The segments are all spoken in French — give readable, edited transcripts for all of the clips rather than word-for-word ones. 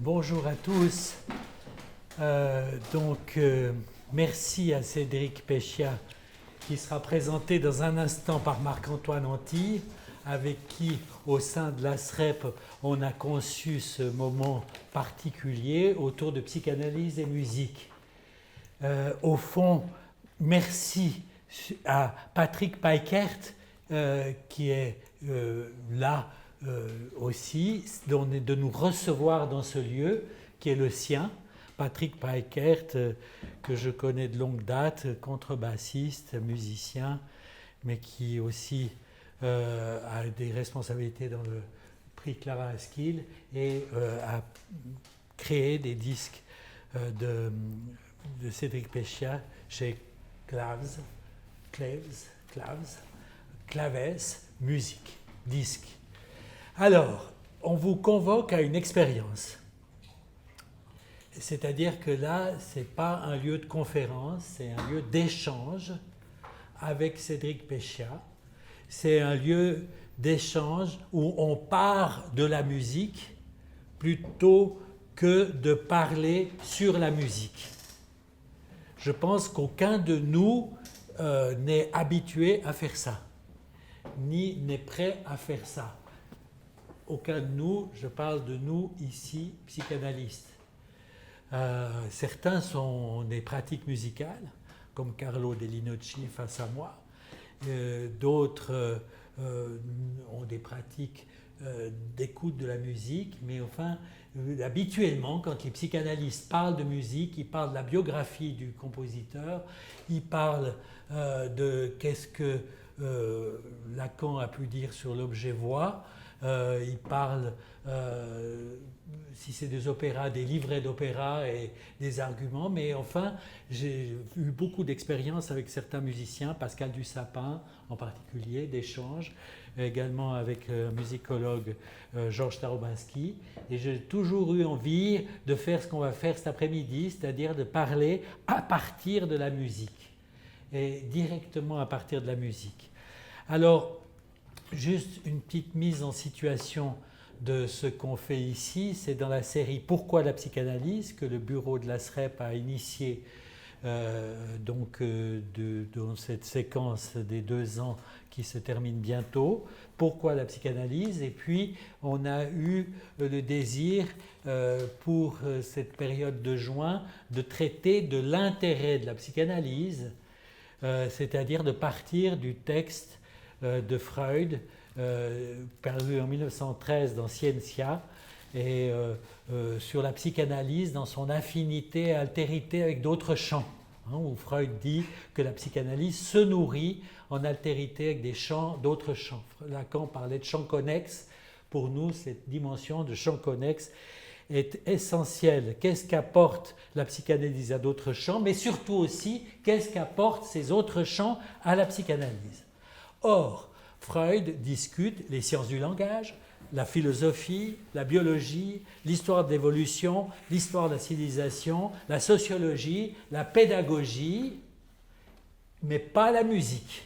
Bonjour à tous. Merci à Cédric Péchia qui sera présenté dans un instant par Marc-Antoine Antille, avec qui, au sein de l'ASREP, on a conçu ce moment particulier autour de psychanalyse et musique. Au fond, merci à Patrick Peikert, qui est là aussi, de nous recevoir dans ce lieu qui est le sien. Patrick Peikert, que je connais de longue date, contrebassiste, musicien, mais qui aussi a des responsabilités dans le prix Clara Askill et a créé des disques de Cédric Péchia chez Claves, musique, disque. Alors, on vous convoque à une expérience. C'est-à-dire que là, ce n'est pas un lieu de conférence, c'est un lieu d'échange avec Cédric Péchia. C'est un lieu d'échange où on part de la musique plutôt que de parler sur la musique. Je pense qu'aucun de nous n'est habitué à faire ça, ni n'est prêt à faire ça. Aucun de nous, je parle de nous ici, psychanalystes. Certains sont des pratiques musicales, comme Carlo Dellinocci face à moi. D'autres ont des pratiques d'écoute de la musique, mais enfin, habituellement, quand les psychanalystes parlent de musique, ils parlent de la biographie du compositeur, ils parlent de qu'est-ce que Lacan a pu dire sur l'objet voix, ils parlent, si c'est des opéras, des livrets d'opéra et des arguments, mais enfin, j'ai eu beaucoup d'expériences avec certains musiciens, Pascal Dussapin en particulier, d'échanges, également avec un musicologue Georges Starobinski, et j'ai toujours eu envie de faire ce qu'on va faire cet après-midi, c'est-à-dire de parler à partir de la musique, et directement à partir de la musique. Alors, juste une petite mise en situation de ce qu'on fait ici, c'est dans la série « Pourquoi la psychanalyse ?» que le bureau de l'ASREP a initié dans cette séquence des 2 ans qui se termine bientôt. Pourquoi la psychanalyse? Et puis on a eu le désir pour cette période de juin de traiter de l'intérêt de la psychanalyse, c'est-à-dire de partir du texte de Freud, paru en 1913 dans Scientia, et sur la psychanalyse dans son affinité et altérité avec d'autres champs, où Freud dit que la psychanalyse se nourrit en altérité avec des champs, d'autres champs. Lacan parlait de champs connexes. Pour nous, cette dimension de champs connexes est essentielle. Qu'est-ce qu'apporte la psychanalyse à d'autres champs, mais surtout aussi, qu'est-ce qu'apportent ces autres champs à la psychanalyse? Or, Freud discute les sciences du langage, la philosophie, la biologie, l'histoire de l'évolution, l'histoire de la civilisation, la sociologie, la pédagogie, mais pas la musique,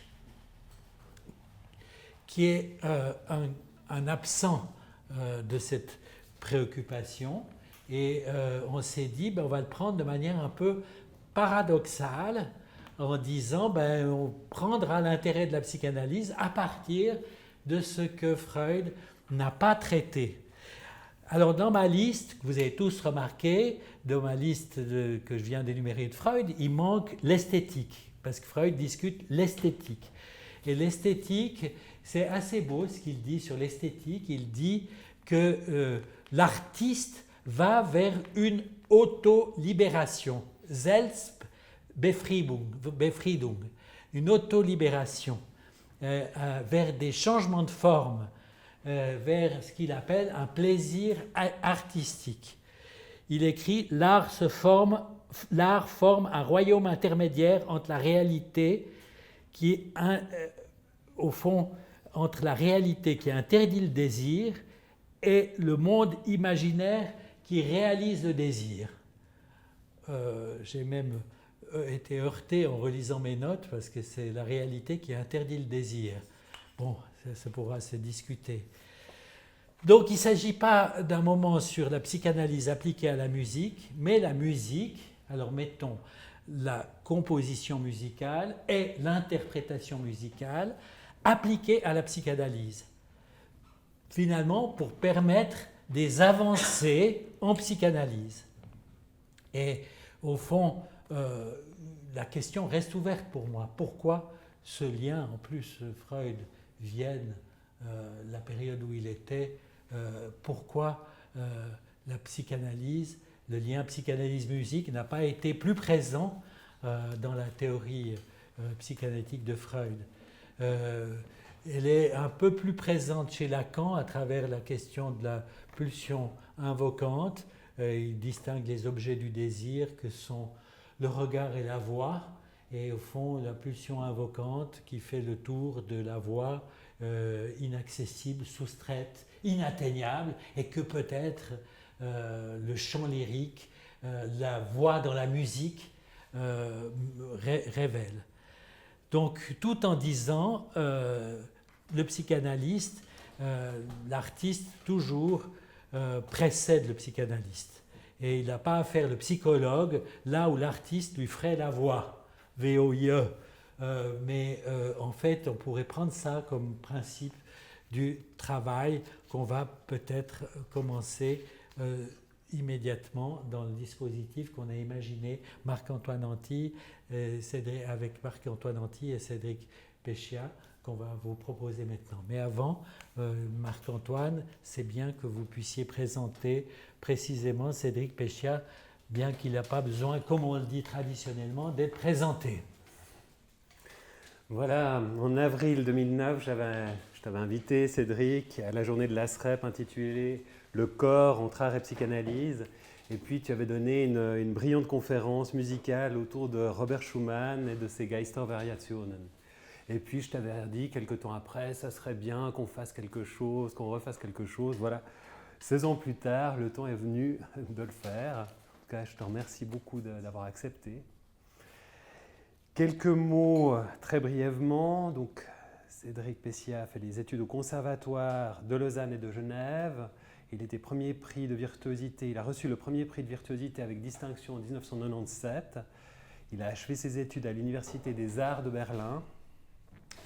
qui est un absent de cette préoccupation. Et on s'est dit, on va le prendre de manière un peu paradoxale, en disant on prendra l'intérêt de la psychanalyse à partir de ce que Freud n'a pas traité. Alors dans ma liste, que vous avez tous remarqué, dans ma liste que je viens d'énumérer de Freud, il manque l'esthétique, parce que Freud discute l'esthétique. Et l'esthétique, c'est assez beau ce qu'il dit sur l'esthétique. Il dit que l'artiste va vers une auto-libération, Selbstbefriedung, une auto-libération, vers des changements de forme, vers ce qu'il appelle un plaisir artistique. Il écrit « L'art forme un royaume intermédiaire entre la réalité qui est, au fond, entre la réalité qui interdit le désir et le monde imaginaire qui réalise le désir. » J'ai même été heurté en relisant mes notes parce que c'est la réalité qui interdit le désir. Bon, ça pourra se discuter. Donc il ne s'agit pas d'un moment sur la psychanalyse appliquée à la musique, mais la musique, alors mettons la composition musicale et l'interprétation musicale appliquée à la psychanalyse. Finalement, pour permettre des avancées en psychanalyse. Et au fond, la question reste ouverte pour moi. Pourquoi ce lien, en plus Freud, Vienne, la période où il était, pourquoi la psychanalyse, le lien psychanalyse-musique n'a pas été plus présent dans la théorie psychanalytique de Freud. Elle est un peu plus présente chez Lacan à travers la question de la pulsion invocante. Il distingue les objets du désir que sont le regard et la voix, et au fond la pulsion invocante qui fait le tour de la voix inaccessible, soustraite, inatteignable, et que peut-être le chant lyrique, la voix dans la musique révèle. Donc tout en disant, le psychanalyste, l'artiste toujours précède le psychanalyste. Et il n'a pas à faire le psychologue là où l'artiste lui ferait la voix, V-O-I-E. Mais en fait, on pourrait prendre ça comme principe du travail qu'on va peut-être commencer immédiatement dans le dispositif qu'on a imaginé Marc-Antoine Anti, avec Marc-Antoine Anti et Cédric Péchia, qu'on va vous proposer maintenant. Mais avant, Marc-Antoine, c'est bien que vous puissiez présenter précisément Cédric Péchia, bien qu'il n'a pas besoin, comme on le dit traditionnellement, d'être présenté. Voilà, en avril 2009, je t'avais invité, Cédric, à la journée de l'ASREP intitulée « Le corps entre art et psychanalyse ». Et puis tu avais donné une brillante conférence musicale autour de Robert Schumann et de ses Geistervariationen. Et puis je t'avais dit quelques temps après, ça serait bien qu'on fasse quelque chose, qu'on refasse quelque chose. Voilà, 16 ans plus tard, le temps est venu de le faire. En tout cas, je te remercie beaucoup d'avoir accepté. Quelques mots très brièvement. Donc, Cédric Péchia a fait des études au Conservatoire de Lausanne et de Genève. Il était premier prix de virtuosité. Il a reçu le premier prix de virtuosité avec distinction en 1997. Il a achevé ses études à l'Université des Arts de Berlin.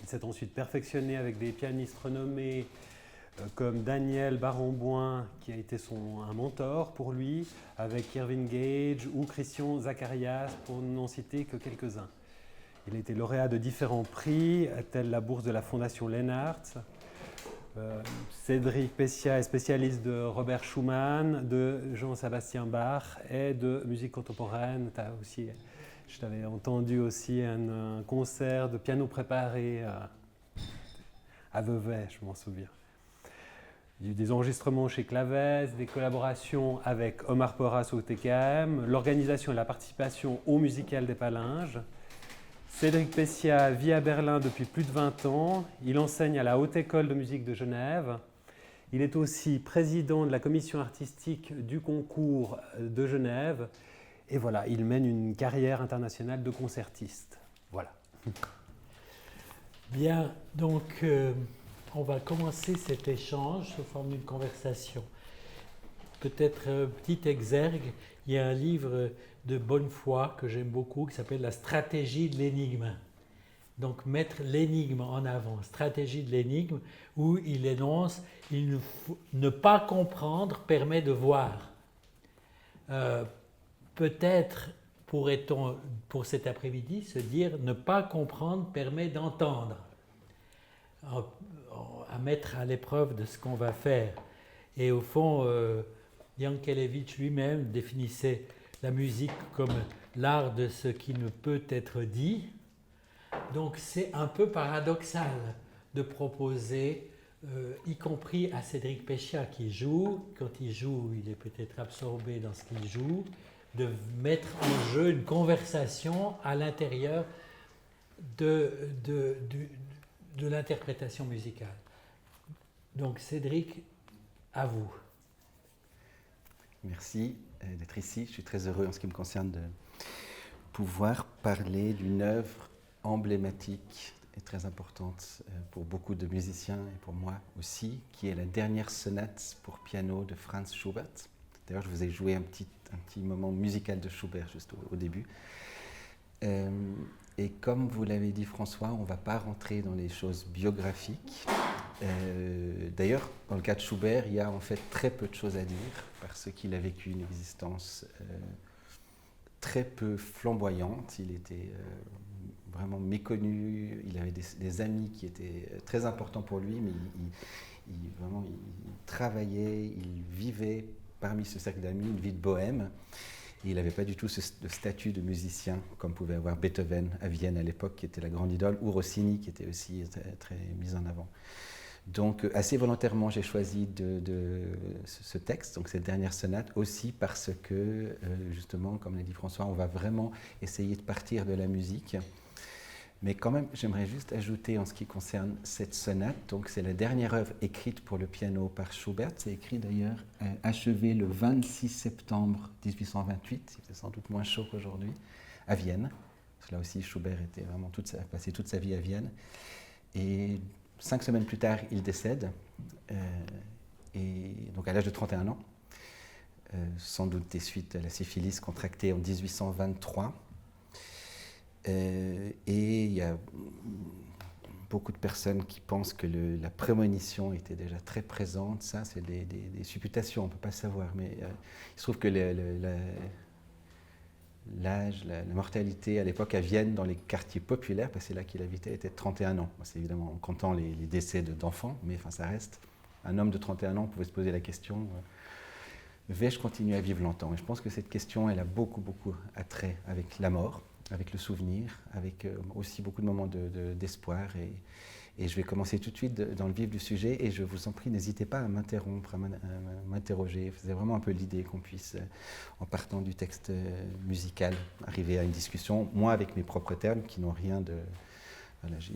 Il s'est ensuite perfectionné avec des pianistes renommés comme Daniel Barenboim, qui a été un mentor pour lui, avec Irving Gage ou Christian Zacharias, pour n'en citer que quelques-uns. Il a été lauréat de différents prix, tels la bourse de la Fondation Lennart. Cédric Péchia est spécialiste de Robert Schumann, de Jean-Sébastien Bach et de musique contemporaine. Je t'avais entendu aussi un concert de piano préparé à Vevey, je m'en souviens. Il y a eu des enregistrements chez Claves, des collaborations avec Omar Porras au TKM, l'organisation et la participation au Musical des Palinges. Cédric Péchia vit à Berlin depuis plus de 20 ans. Il enseigne à la Haute École de musique de Genève. Il est aussi président de la commission artistique du concours de Genève. Et voilà, il mène une carrière internationale de concertiste. Voilà. Bien, donc on va commencer cet échange sous forme d'une conversation. Peut-être un petit exergue, il y a un livre de Bonnefoy que j'aime beaucoup qui s'appelle « La stratégie de l'énigme ». Donc mettre l'énigme en avant, stratégie de l'énigme, où il énonce « ne pas comprendre permet de voir ». Peut-être pourrait-on, pour cet après-midi, se dire « ne pas comprendre permet d'entendre », à mettre à l'épreuve de ce qu'on va faire. Et au fond, Yankelevitch lui-même définissait la musique comme l'art de ce qui ne peut être dit. Donc c'est un peu paradoxal de proposer, y compris à Cédric Péchia qui joue, quand il joue, il est peut-être absorbé dans ce qu'il joue, de mettre en jeu une conversation à l'intérieur de l'interprétation musicale. Donc Cédric, à vous. Merci d'être ici. Je suis très heureux en ce qui me concerne de pouvoir parler d'une œuvre emblématique est très importante pour beaucoup de musiciens et pour moi aussi, qui est la dernière sonate pour piano de Franz Schubert. D'ailleurs, je vous ai joué un petit moment musical de Schubert juste au début. Et comme vous l'avez dit François, on ne va pas rentrer dans les choses biographiques. D'ailleurs, dans le cas de Schubert, il y a en fait très peu de choses à dire parce qu'il a vécu une existence très peu flamboyante. Il était vraiment méconnu, il avait des amis qui étaient très importants pour lui, mais vraiment, il travaillait, il vivait parmi ce cercle d'amis, une vie de bohème. Et il n'avait pas du tout le statut de musicien comme pouvait avoir Beethoven à Vienne à l'époque, qui était la grande idole, ou Rossini, qui était aussi très mis en avant. Donc, assez volontairement, j'ai choisi ce texte, donc cette dernière sonate, aussi parce que, justement, comme l'a dit François, on va vraiment essayer de partir de la musique. Mais quand même, j'aimerais juste ajouter en ce qui concerne cette sonate, donc c'est la dernière œuvre écrite pour le piano par Schubert. C'est écrit d'ailleurs, achevé le 26 septembre 1828, c'est sans doute moins chaud qu'aujourd'hui, à Vienne. Parce que là aussi, Schubert était vraiment passé toute sa vie à Vienne. Et 5 semaines plus tard, il décède, et donc à l'âge de 31 ans, sans doute des suites à la syphilis contractée en 1823. Et il y a beaucoup de personnes qui pensent que la prémonition était déjà très présente. Ça, c'est des supputations, on ne peut pas savoir. Mais il se trouve que l'âge, la mortalité à l'époque à Vienne, dans les quartiers populaires, parce que c'est là qu'il habitait, était de 31 ans. C'est évidemment en comptant les décès d'enfants, mais enfin, ça reste. Un homme de 31 ans pouvait se poser la question vais-je continuer à vivre longtemps? Et je pense que cette question, elle a beaucoup attrait avec la mort, avec le souvenir, avec aussi beaucoup de moments d'espoir. Et je vais commencer tout de suite dans le vif du sujet, et je vous en prie, n'hésitez pas à m'interrompre, à m'interroger. C'est vraiment un peu l'idée qu'on puisse, en partant du texte musical, arriver à une discussion, moi avec mes propres termes, qui n'ont rien de... Voilà, j'ai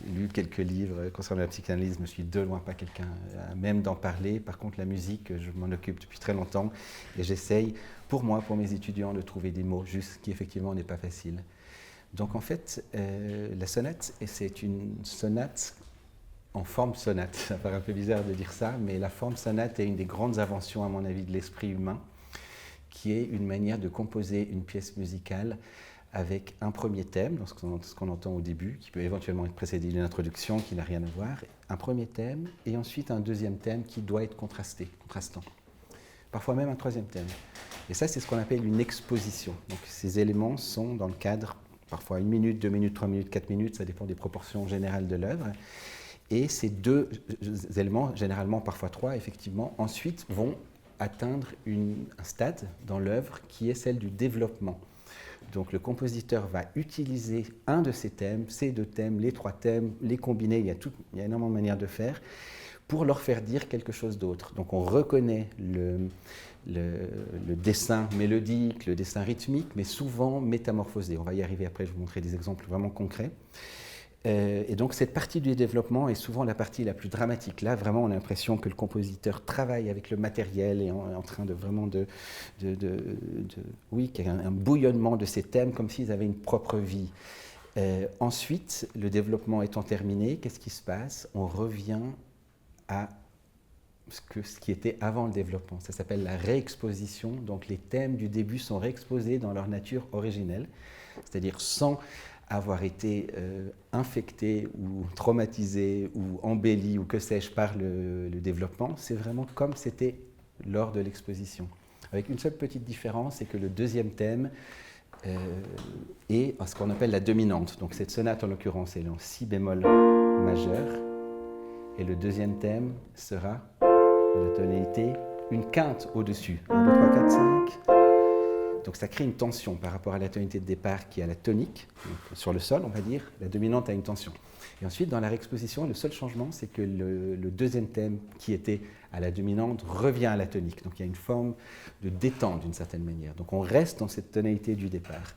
lu quelques livres concernant la psychanalyse, je ne suis de loin pas quelqu'un à même d'en parler. Par contre, la musique, je m'en occupe depuis très longtemps, et j'essaye, pour moi, pour mes étudiants, de trouver des mots justes, qui effectivement n'est pas facile. Donc en fait, la sonate, et c'est une sonate en forme sonate. Ça paraît un peu bizarre de dire ça, mais la forme sonate est une des grandes inventions, à mon avis, de l'esprit humain, qui est une manière de composer une pièce musicale avec un premier thème, donc ce qu'on entend au début, qui peut éventuellement être précédé d'une introduction qui n'a rien à voir, un premier thème, et ensuite un deuxième thème qui doit être contrastant. Parfois même un troisième thème. Et ça, c'est ce qu'on appelle une exposition. Donc ces éléments sont dans le cadre, parfois 1 minute, 2 minutes, 3 minutes, 4 minutes, ça dépend des proportions générales de l'œuvre. Et ces 2 éléments, généralement parfois 3, effectivement, ensuite vont atteindre un stade dans l'œuvre qui est celle du développement. Donc le compositeur va utiliser un de ces thèmes, ces 2 thèmes, les 3 thèmes, les combiner, il y a énormément de manières de faire, pour leur faire dire quelque chose d'autre. Donc on reconnaît le dessin mélodique, le dessin rythmique, mais souvent métamorphosé. On va y arriver après, je vais vous montrer des exemples vraiment concrets. Et donc cette partie du développement est souvent la partie la plus dramatique. Là, vraiment, on a l'impression que le compositeur travaille avec le matériel et est en train de vraiment oui, qu'il y a un bouillonnement de ces thèmes comme s'ils avaient une propre vie. Ensuite, le développement étant terminé, qu'est-ce qui se passe? On revient à ce qui était avant le développement. Ça s'appelle la réexposition. Donc les thèmes du début sont réexposés dans leur nature originelle, c'est-à-dire sans avoir été infecté ou traumatisé ou embelli ou que sais-je par le développement. C'est vraiment comme c'était lors de l'exposition. Avec une seule petite différence, c'est que le deuxième thème est ce qu'on appelle la dominante. Donc cette sonate, en l'occurrence, elle est en si bémol majeur. Et le deuxième thème sera la tonalité, une quinte au-dessus. 1, 2, 3, 4, 5. Donc ça crée une tension par rapport à la tonalité de départ qui est à la tonique. Donc, sur le sol, on va dire, la dominante a une tension. Et ensuite, dans la réexposition, le seul changement, c'est que le deuxième thème qui était à la dominante revient à la tonique. Donc il y a une forme de détente d'une certaine manière. Donc on reste dans cette tonalité du départ.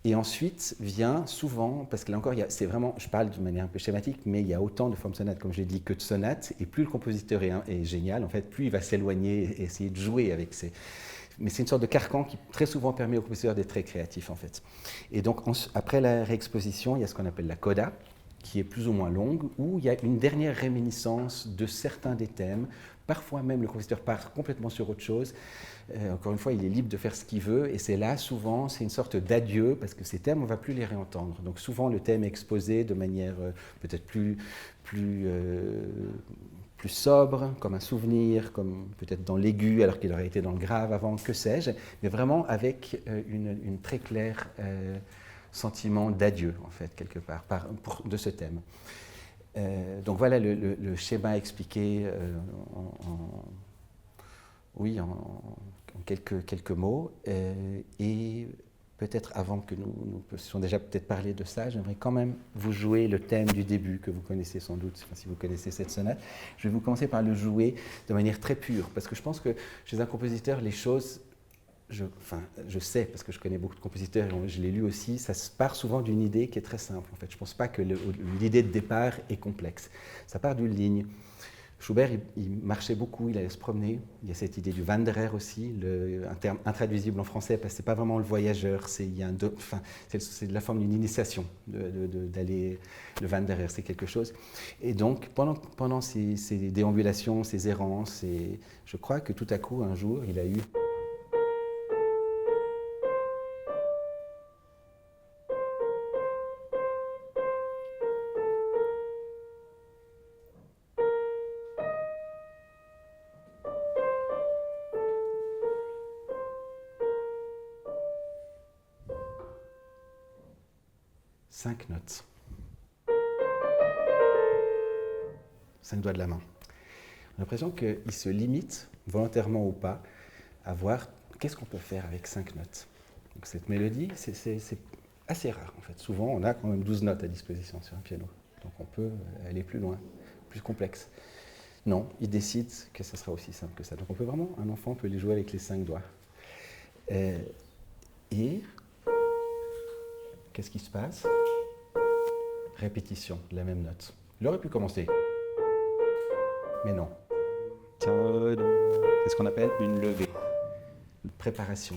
Et ensuite vient souvent, parce que là encore, c'est vraiment, je parle de manière un peu schématique, mais il y a autant de formes sonates, comme je l'ai dit, que de sonates, et plus le compositeur est génial, en fait, plus il va s'éloigner et essayer de jouer avec ces... Mais c'est une sorte de carcan qui très souvent permet au compositeur d'être très créatif, en fait. Et donc, après la réexposition, il y a ce qu'on appelle la coda. qui est plus ou moins longue, où il y a une dernière réminiscence de certains des thèmes. Parfois même le compositeur part complètement sur autre chose. Encore une fois, il est libre de faire ce qu'il veut, et c'est là, souvent, c'est une sorte d'adieu, parce que ces thèmes, on ne va plus les réentendre. Donc souvent, le thème est exposé de manière peut-être plus sobre, comme un souvenir, comme peut-être dans l'aigu, alors qu'il aurait été dans le grave avant, que sais-je, mais vraiment avec une très claire sentiment d'adieu, en fait, quelque part, de ce thème. Donc voilà le schéma expliqué en quelques mots. Et peut-être avant que nous puissions déjà peut-être parler de ça, j'aimerais quand même vous jouer le thème du début, que vous connaissez sans doute, si vous connaissez cette sonate. Je vais vous commencer par le jouer de manière très pure, parce que je pense que chez un compositeur, les choses, je sais, parce que je connais beaucoup de compositeurs, et je l'ai lu aussi, ça se part souvent d'une idée qui est très simple. En fait, je ne pense pas que l'idée de départ est complexe. Ça part d'une ligne. Schubert, il marchait beaucoup, il allait se promener. Il y a cette idée du Wanderer aussi, un terme intraduisible en français, parce que ce n'est pas vraiment le voyageur, c'est de la forme d'une initiation d'aller. Le Wanderer, c'est quelque chose. Et donc, pendant ces déambulations, ces errances, je crois que tout à coup, un jour, il a eu... Cinq notes. 5 doigts de la main. On a l'impression qu'il se limite, volontairement ou pas, à voir qu'est-ce qu'on peut faire avec 5 notes. Donc cette mélodie, c'est assez rare en fait. Souvent, on a quand même 12 notes à disposition sur un piano. Donc on peut aller plus loin, plus complexe. Non, il décide que ça sera aussi simple que ça. Donc on peut vraiment, un enfant peut les jouer avec les 5 doigts. Et qu'est-ce qui se passe? Répétition de la même note. Il aurait pu commencer, mais non. C'est ce qu'on appelle une levée, une préparation.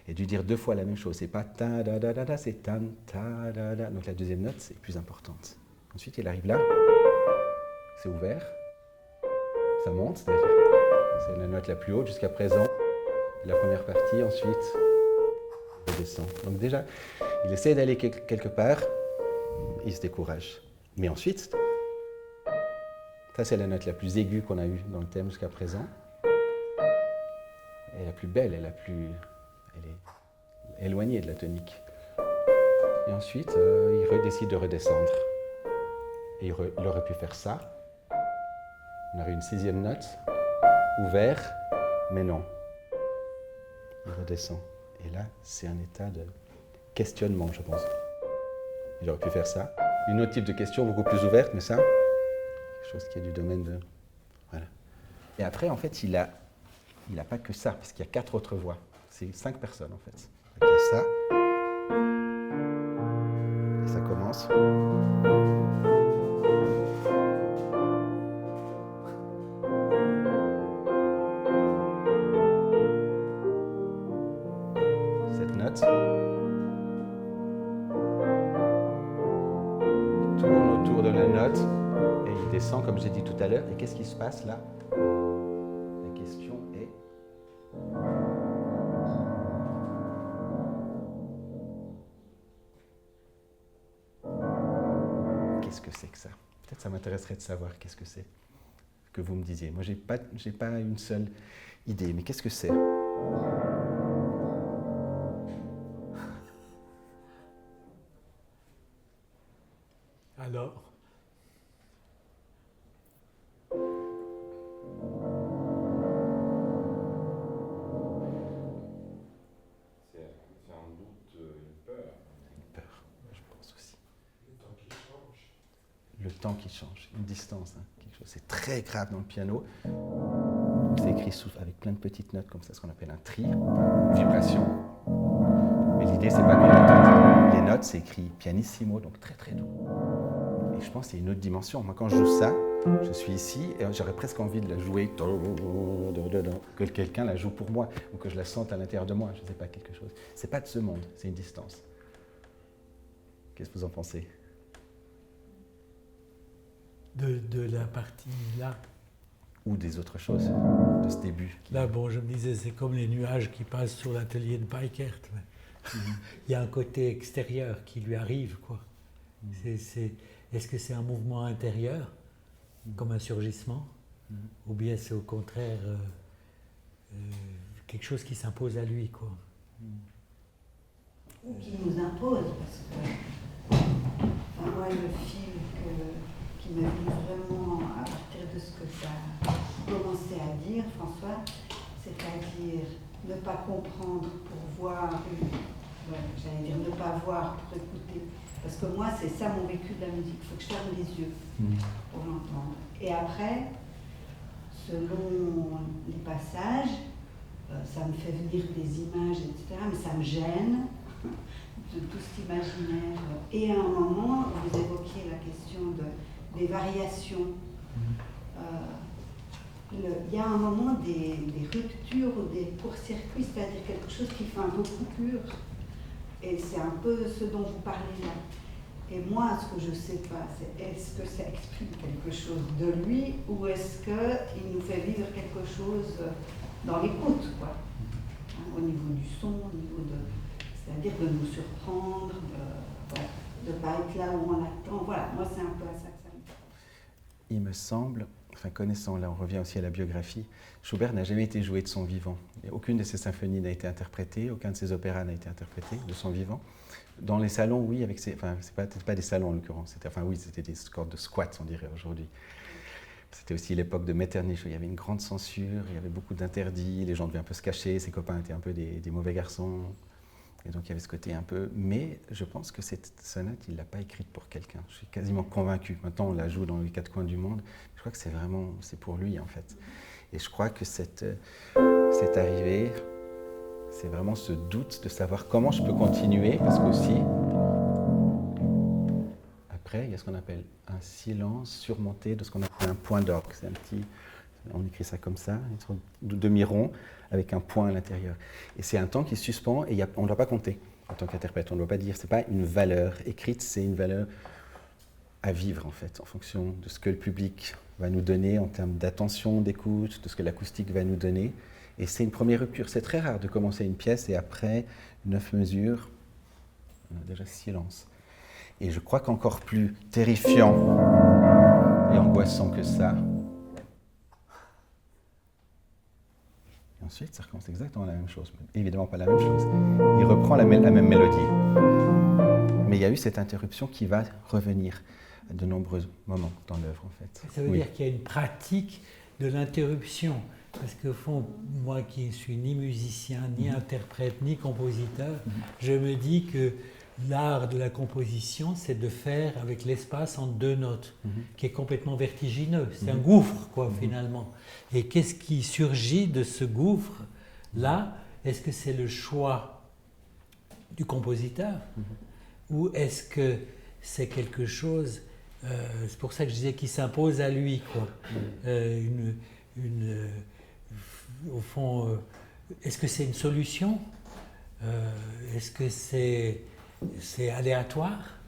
Et de dire 2 fois la même chose, c'est pas ta da da da da, c'est tan ta da da. Donc la deuxième note, c'est plus importante. Ensuite, il arrive là, c'est ouvert, ça monte, c'est-à-dire c'est la note la plus haute jusqu'à présent. La première partie, ensuite, il redescend. Donc déjà, il essaie d'aller quelque part. Il se décourage. Mais ensuite, ça c'est la note la plus aiguë qu'on a eue dans le thème jusqu'à présent. Et la plus belle, elle est éloignée de la tonique. Et ensuite, il décide de redescendre. Et il aurait pu faire ça. On aurait une 6e note, ouvert, mais non. Il redescend. Et là, c'est un état de questionnement, je pense. Il aurait pu faire ça. Une autre type de question beaucoup plus ouverte, mais ça, quelque chose qui est du domaine de... Voilà. Et après, en fait, il a pas que ça, parce qu'il y a 4 autres voix. C'est 5 personnes, en fait. Il y a ça. Et ça commence. Cette note. Autour de la note et il descend comme j'ai dit tout à l'heure. Et qu'est-ce qui se passe là? La question est qu'est-ce que c'est que ça? Peut-être ça m'intéresserait de savoir qu'est-ce que c'est que vous me disiez. Moi j'ai pas une seule idée, mais qu'est-ce que c'est? Alors, c'est sans doute une peur. Une peur, je pense aussi. Le temps qui change, une distance, hein, quelque chose. C'est très grave dans le piano. C'est écrit avec plein de petites notes comme ça, ce qu'on appelle un tri, une vibration. Mais l'idée, c'est pas qu'on entende les notes, c'est écrit pianissimo, donc très très doux. Et je pense qu'il y a une autre dimension. Moi, quand je joue ça, je suis ici et j'aurais presque envie de la jouer, que quelqu'un la joue pour moi, ou que je la sente à l'intérieur de moi, je ne sais pas, quelque chose. C'est pas de ce monde, c'est une distance. Qu'est-ce que vous en pensez? de la partie là. Ou des autres choses de ce début. Là, bon, je me disais, c'est comme les nuages qui passent sur l'atelier de Peikert. Il y a un côté extérieur qui lui arrive, quoi. Est-ce que c'est un mouvement intérieur, comme un surgissement, ou bien c'est au contraire quelque chose qui s'impose à lui, quoi. Ou qui nous impose, parce que enfin, moi, le fil qui me vient vraiment à partir de ce que tu as commencé à dire, François, c'est-à-dire ne pas comprendre pour voir, j'allais dire ne pas voir pour écouter, parce que moi, c'est ça mon vécu de la musique, il faut que je ferme les yeux pour l'entendre. Et après, selon les passages, ça me fait venir des images, etc., mais ça me gêne de tout cet imaginaire. Et à un moment, vous évoquiez la question des variations. Il y a un moment des ruptures ou des courts-circuits, c'est-à-dire quelque chose qui fait un peu coupure. Et c'est un peu ce dont vous parlez là. Et moi, ce que je ne sais pas, c'est est-ce que ça exprime quelque chose de lui ou est-ce qu'il nous fait vivre quelque chose dans l'écoute, quoi. Hein, au niveau du son, au niveau c'est-à-dire de nous surprendre, de ne pas être là où on attend. Voilà, moi c'est un peu à ça que ça me fait. Il me semble, enfin connaissant, là on revient aussi à la biographie, Schubert n'a jamais été joué de son vivant. Et aucune de ses symphonies n'a été interprétée, aucun de ses opéras n'a été interprété de son vivant. Dans les salons, oui, avec ses, enfin c'est pas des salons en l'occurrence, c'était des sortes de squats, on dirait aujourd'hui. C'était aussi l'époque de Metternich, où il y avait une grande censure, il y avait beaucoup d'interdits, les gens devaient un peu se cacher, ses copains étaient un peu des mauvais garçons. Et donc il y avait ce côté un peu... Mais je pense que cette sonate, il ne l'a pas écrite pour quelqu'un. Je suis quasiment convaincu. Maintenant, on la joue dans les quatre coins du monde. Je crois que c'est pour lui, en fait. Et je crois que cette arrivée, c'est vraiment ce doute de savoir comment je peux continuer, parce qu'aussi, après, il y a ce qu'on appelle un silence surmonté de ce qu'on appelle un point d'orgue. C'est un petit... On écrit ça comme ça, une sorte de demi-rond avec un point à l'intérieur. Et c'est un temps qui se suspend et on ne doit pas compter en tant qu'interprète. On ne doit pas dire, ce n'est pas une valeur écrite, c'est une valeur à vivre en fait, en fonction de ce que le public va nous donner en termes d'attention, d'écoute, de ce que l'acoustique va nous donner. Et c'est une première rupture. C'est très rare de commencer une pièce et après 9 mesures, on a déjà silence. Et je crois qu'encore plus terrifiant et angoissant que ça, et ensuite, ça recommence exactement la même chose. Évidemment pas la même chose. Il reprend la même mélodie. Mais il y a eu cette interruption qui va revenir à de nombreux moments dans l'œuvre, en fait. Ça veut dire qu'il y a une pratique de l'interruption. Parce qu'au fond, moi qui ne suis ni musicien, ni interprète, ni compositeur, je me dis que l'art de la composition, c'est de faire avec l'espace en deux notes, qui est complètement vertigineux. C'est un gouffre, quoi, finalement. Et qu'est-ce qui surgit de ce gouffre-là? Est-ce que c'est le choix du compositeur? Ou est-ce que c'est quelque chose, c'est pour ça que je disais qu'il s'impose à lui, quoi. Au fond, est-ce que c'est une solution? Est-ce que c'est aléatoire?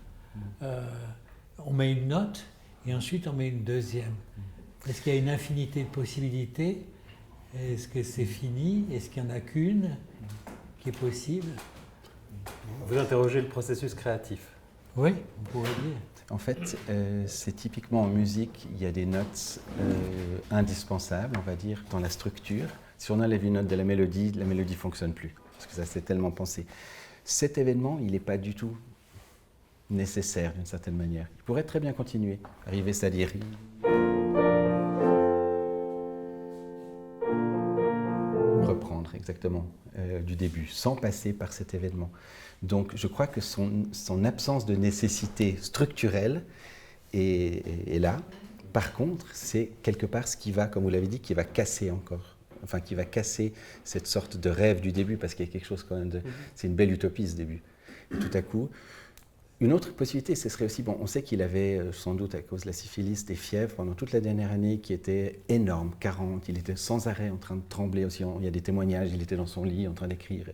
On met une note et ensuite on met une deuxième. Est-ce qu'il y a une infinité de possibilités? Est-ce que c'est fini? Est-ce qu'il n'y en a qu'une qui est possible? Vous interrogez le processus créatif. Oui, on pourrait dire. En fait, c'est typiquement en musique, il y a des notes indispensables, on va dire, dans la structure. Si on enlève une note de la mélodie ne fonctionne plus, parce que ça s'est tellement pensé. Cet événement, il n'est pas du tout nécessaire d'une certaine manière. Il pourrait très bien continuer, arriver, c'est-à-dire reprendre exactement du début, sans passer par cet événement. Donc je crois que son absence de nécessité structurelle est là. Par contre, c'est quelque part ce qui va, comme vous l'avez dit, qui va casser encore. Enfin, qui va casser cette sorte de rêve du début, parce qu'il y a quelque chose quand même de... C'est une belle utopie, ce début. Et tout à coup, Une autre possibilité, ce serait aussi, bon, on sait qu'il avait sans doute à cause de la syphilis des fièvres pendant toute la dernière année qui étaient énormes, 40, il était sans arrêt en train de trembler aussi, il y a des témoignages, il était dans son lit en train d'écrire.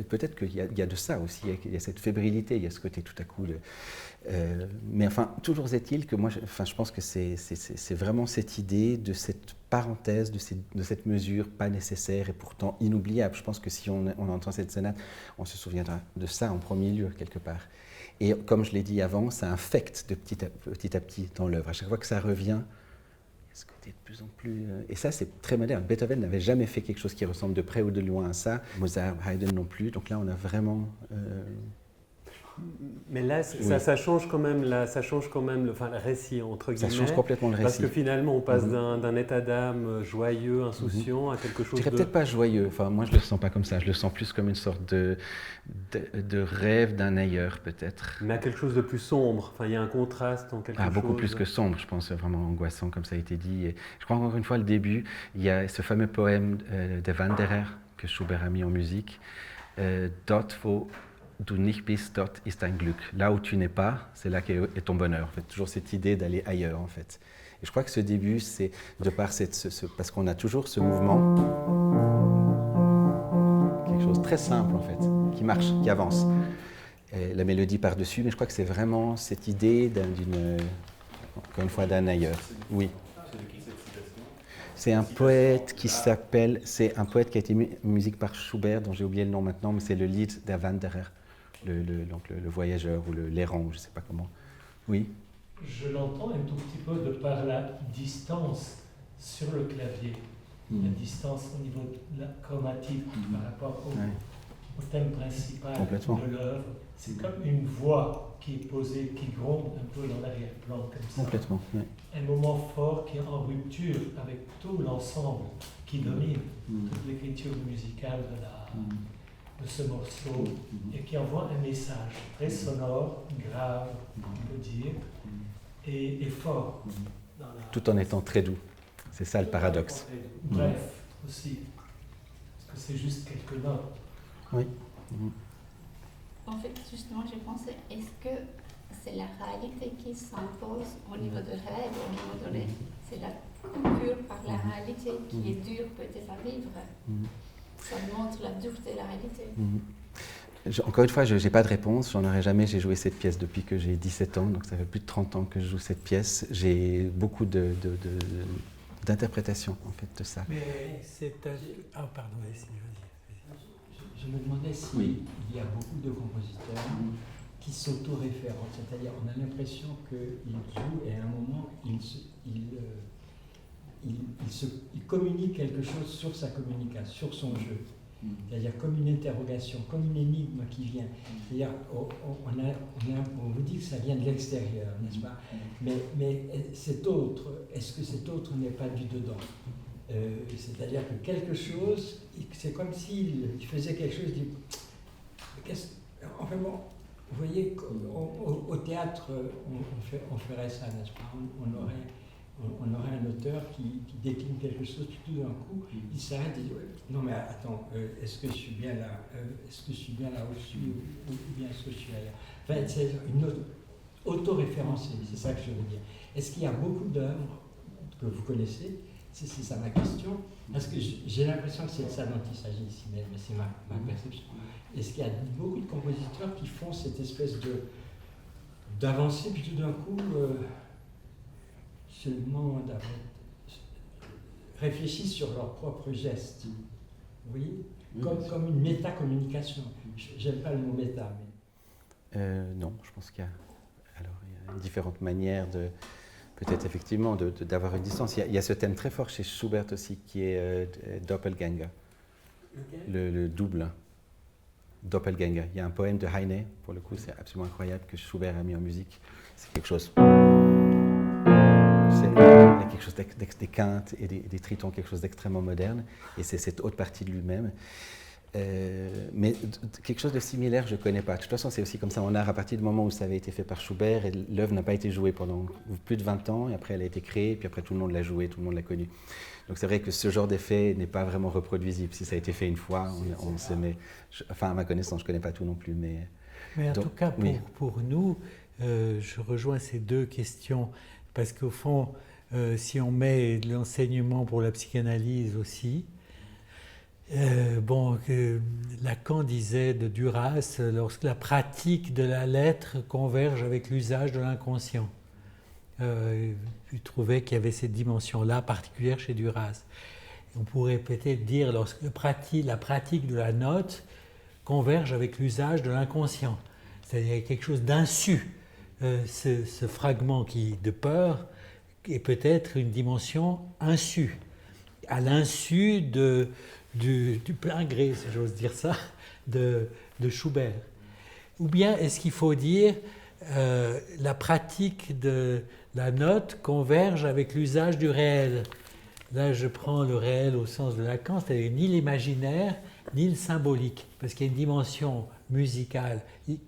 Peut-être qu'il y a de ça aussi, il y a cette fébrilité, il y a ce côté tout à coup mais enfin, toujours est-il que moi, je pense que c'est vraiment cette idée de cette parenthèse, de cette mesure pas nécessaire et pourtant inoubliable. Je pense que si on entend cette sonate, on se souviendra de ça en premier lieu, quelque part. Et comme je l'ai dit avant, ça infecte de petit à petit dans l'œuvre. À chaque fois que ça revient, il y a ce côté de plus en plus... Et ça, c'est très moderne. Beethoven n'avait jamais fait quelque chose qui ressemble de près ou de loin à ça. Mozart, Haydn non plus. Donc là, on a vraiment... Mais là, ça change quand même, le récit, entre guillemets. Ça change complètement le récit. Parce que finalement, on passe d'un état d'âme joyeux, insouciant, à quelque chose de... Je dirais peut-être pas joyeux. Enfin, moi, je le sens pas comme ça. Je le sens plus comme une sorte de rêve d'un ailleurs, peut-être. Mais à quelque chose de plus sombre. Enfin, il y a un contraste en quelque chose. Beaucoup plus que sombre, je pense, vraiment angoissant, comme ça a été dit. Et je crois encore une fois, le début, il y a ce fameux poème de Wanderer que Schubert a mis en musique. Dort wo du nicht bist, dort ist dein Glück. Là où tu n'es pas, c'est là qu'est ton bonheur. En fait, toujours cette idée d'aller ailleurs, en fait. Et je crois que ce début, c'est de par parce qu'on a toujours ce mouvement, quelque chose de très simple, en fait, qui marche, qui avance. Et la mélodie par-dessus, mais je crois que c'est vraiment cette idée encore une fois, d'un ailleurs. Oui. C'est un poète qui s'appelle, c'est un poète qui a été mis en musique par Schubert, dont j'ai oublié le nom maintenant, mais c'est le Lied der Wanderer, donc le voyageur ou l'errant, je ne sais pas comment. Oui. Je l'entends un tout petit peu de par la distance sur le clavier, la distance au niveau de la chromatique par rapport au thème principal de l'œuvre. C'est comme une voix qui est posée, qui gronde un peu dans l'arrière-plan, comme ça. Complètement, oui. Un moment fort qui est en rupture avec tout l'ensemble qui domine toute l'écriture musicale de ce morceau et qui envoie un message très sonore, grave, on peut dire, et fort. Tout en étant très doux. C'est ça le paradoxe. Bref, aussi. Parce que c'est juste quelques notes. Oui. En fait, justement, je pensais, est-ce que c'est la réalité qui s'impose au niveau de rêve, au niveau de c'est la coupure par la réalité qui est dure peut-être à vivre. Ça montre la dureté de la réalité. Encore une fois, je n'ai pas de réponse, j'en aurais jamais. J'ai joué cette pièce depuis que j'ai 17 ans, donc ça fait plus de 30 ans que je joue cette pièce. J'ai beaucoup d'interprétations en fait de ça. Mais c'est un... Ah pardon, vas-y. Je me demandais s'il y a beaucoup de compositeurs qui s'auto-référentent, c'est-à-dire on a l'impression qu'ils jouent et à un moment il communique quelque chose sur sa communication, sur son jeu. C'est-à-dire comme une interrogation, comme une énigme qui vient. C'est-à-dire on vous dit que ça vient de l'extérieur, n'est-ce pas? Mais cet autre, est-ce que cet autre n'est pas du dedans? C'est-à-dire que quelque chose, c'est comme s'il faisait quelque chose, enfin bon, vous voyez, au théâtre, on ferait ça, n'est-ce pas? On aurait un auteur qui décline quelque chose, puis tout d'un coup, il s'arrête et dit non mais attends, est-ce que je suis bien là, est-ce que je suis bien là où je suis, ou bien est-ce que je suis ailleurs? Enfin, c'est une auto-référencée, c'est ça que je veux dire. Est-ce qu'il y a beaucoup d'œuvres que vous connaissez? C'est ça ma question, parce que j'ai l'impression que c'est de ça dont il s'agit ici, mais c'est ma perception. Est-ce qu'il y a beaucoup de compositeurs qui font cette espèce d'avancée, puis tout d'un coup, seulement réfléchissent sur leurs propres gestes, vous voyez, comme une métacommunication. J'aime pas le mot méta. Mais... non, je pense qu'il y a différentes manières de... Peut-être effectivement d'avoir une distance. Il y a ce thème très fort chez Schubert aussi qui est Doppelgänger, le double, Doppelgänger. Il y a un poème de Heine, pour le coup c'est absolument incroyable, que Schubert a mis en musique. C'est quelque chose... Il y a quelque chose des quintes et des tritons, quelque chose d'extrêmement moderne, et c'est cette haute partie de lui-même. Mais quelque chose de similaire, je ne connais pas. De toute façon, c'est aussi comme ça en art, à partir du moment où ça avait été fait par Schubert, et l'œuvre n'a pas été jouée pendant plus de 20 ans, et après elle a été créée, et puis après tout le monde l'a jouée, tout le monde l'a connue. Donc c'est vrai que ce genre d'effet n'est pas vraiment reproduisible. Si ça a été fait une fois, on se met... Enfin, à ma connaissance, je ne connais pas tout non plus, mais Mais en Donc, tout cas, oui. pour nous, je rejoins ces deux questions, parce qu'au fond, si on met l'enseignement pour la psychanalyse aussi, Lacan disait de Duras, lorsque la pratique de la lettre converge avec l'usage de l'inconscient. Il trouvait qu'il y avait cette dimension-là particulière chez Duras. On pourrait peut-être dire lorsque la pratique de la note converge avec l'usage de l'inconscient. C'est-à-dire quelque chose d'insu. Ce fragment de peur est peut-être une dimension insu, à l'insu du plein gré, si j'ose dire ça, de Schubert. Ou bien est-ce qu'il faut dire la pratique de la note converge avec l'usage du réel? Là, je prends le réel au sens de Lacan, c'est-à-dire ni l'imaginaire, ni le symbolique, parce qu'il y a une dimension musicale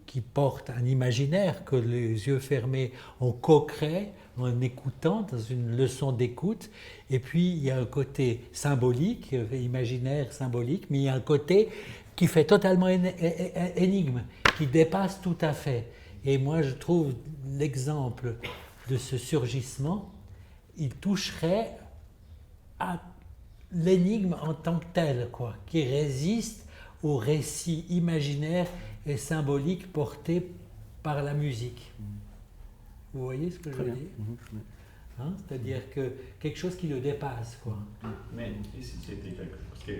qui porte un imaginaire que les yeux fermés on co-crée en écoutant, dans une leçon d'écoute, et puis il y a un côté symbolique, imaginaire, symbolique, mais il y a un côté qui fait totalement énigme, qui dépasse tout à fait. Et moi, je trouve l'exemple de ce surgissement, il toucherait à l'énigme en tant que telle, qui résiste au récit imaginaire et symbolique porté par la musique. Vous voyez ce que je veux dire? Hein? C'est-à-dire que quelque chose qui le dépasse, Mais ici, c'était quelque chose, parce que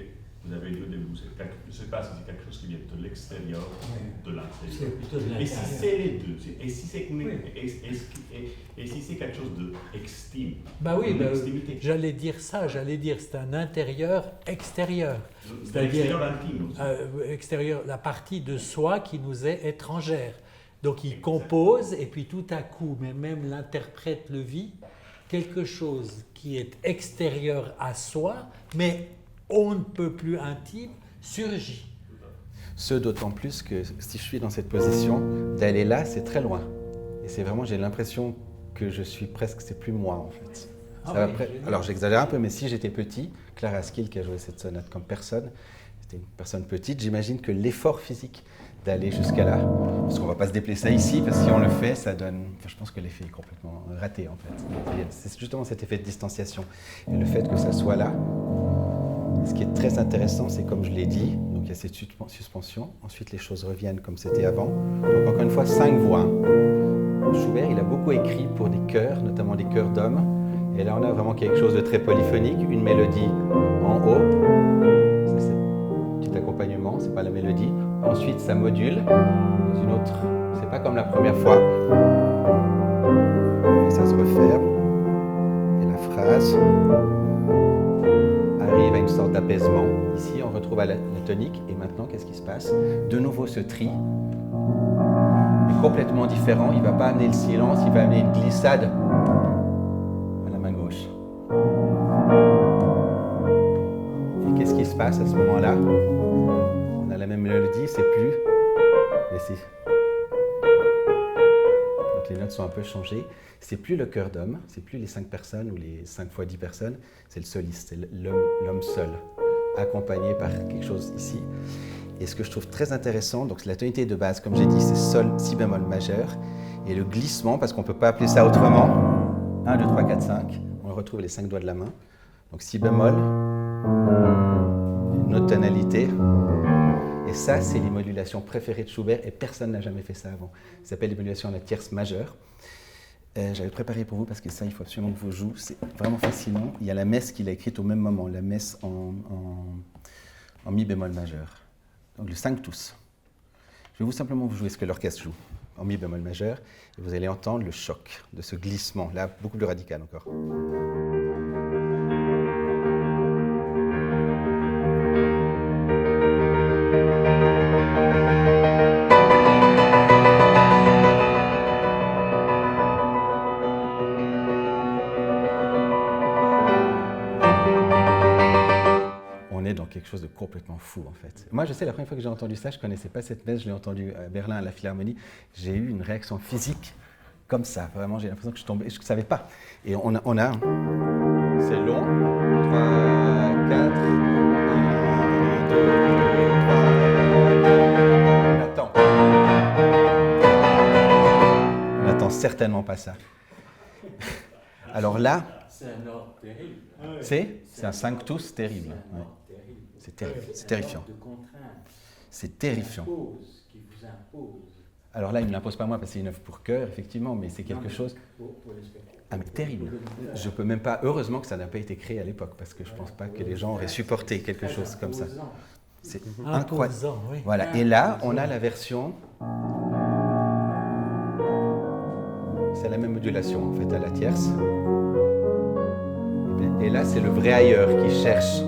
vous avez dit au début, je ne sais pas si c'est quelque chose qui vient de l'extérieur ou de l'intérieur. C'est plutôt de l'intérieur. Et si c'est les deux, et si c'est quelque chose d'extime, j'allais dire ça, c'est un intérieur-extérieur. C'est-à-dire intime aussi. Extérieur, la partie de soi qui nous est étrangère. Donc il compose et puis tout à coup, mais même l'interprète le vit, quelque chose qui est extérieur à soi, mais on ne peut plus intime, surgit. Ce d'autant plus que si je suis dans cette position, d'aller là, c'est très loin. Et c'est vraiment, j'ai l'impression que je suis presque, c'est plus moi en fait. Alors j'exagère un peu, mais si j'étais petit, Clara Askill qui a joué cette sonate comme personne, c'était une personne petite, j'imagine que l'effort physique d'aller jusqu'à là, parce qu'on ne va pas se déplacer ici, parce que si on le fait, ça donne... Enfin, je pense que l'effet est complètement raté, en fait. C'est justement cet effet de distanciation. Et le fait que ça soit là, ce qui est très intéressant, c'est comme je l'ai dit, donc il y a cette suspension, ensuite les choses reviennent comme c'était avant. Donc encore une fois, 5 voix. Schubert, il a beaucoup écrit pour des chœurs, notamment des chœurs d'hommes. Et là, on a vraiment quelque chose de très polyphonique, une mélodie en haut, ça, c'est un petit accompagnement, c'est pas la mélodie. Ensuite, ça module dans une autre, c'est pas comme la première fois. Et ça se referme. Et la phrase arrive à une sorte d'apaisement. Ici, on retrouve la tonique. Et maintenant, qu'est-ce qui se passe? De nouveau, ce tri est complètement différent. Il ne va pas amener le silence, il va amener une glissade à la main gauche. Et qu'est-ce qui se passe à ce moment-là? La même mélodie, c'est plus. Mais si. Donc les notes sont un peu changées. C'est plus le chœur d'homme, c'est plus les 5 personnes ou les 5 fois 10 personnes, c'est le soliste, c'est l'homme seul, accompagné par quelque chose ici. Et ce que je trouve très intéressant, donc la tonalité de base, comme j'ai dit, c'est sol, si bémol majeur, et le glissement, parce qu'on ne peut pas appeler ça autrement, 1, 2, 3, 4, 5, on retrouve les 5 doigts de la main. Donc si bémol, une autre tonalité. Et ça, c'est les modulations préférées de Schubert et personne n'a jamais fait ça avant. Ça s'appelle les modulations à la tierce majeure. J'avais préparé pour vous parce que ça, il faut absolument que vous jouiez. C'est vraiment fascinant. Il y a la messe qu'il a écrite au même moment, la messe en mi bémol majeur. Donc le 5 tous. Je vais simplement vous jouer ce que l'orchestre joue en mi bémol majeur et vous allez entendre le choc de ce glissement, là, beaucoup plus radical encore. Quelque chose de complètement fou en fait. Moi je sais, la première fois que j'ai entendu ça, je ne connaissais pas cette messe, je l'ai entendu à Berlin à la Philharmonie, j'ai eu une réaction physique comme ça, vraiment j'ai l'impression que je tombais, je ne savais pas. Et on a c'est long, 3, 4, 1, 2, 3, 4, on attend. certainement pas ça. Alors là, c'est un ordre terrible. c'est un cinctus terrible. Ouais. C'est terrible, c'est terrifiant. C'est terrifiant. Qui vous impose. Alors là, il ne me l'impose pas moi parce que c'est une œuvre pour chœur, effectivement, mais c'est quelque chose. Ah, mais terrible. Je peux même pas. Heureusement que ça n'a pas été créé à l'époque parce que je pense pas que les gens auraient supporté quelque chose comme ça. C'est incroyable. Oui. Voilà. Et là, on a la version. C'est la même modulation en fait à la tierce. Et là, c'est le vrai ailleurs qui cherche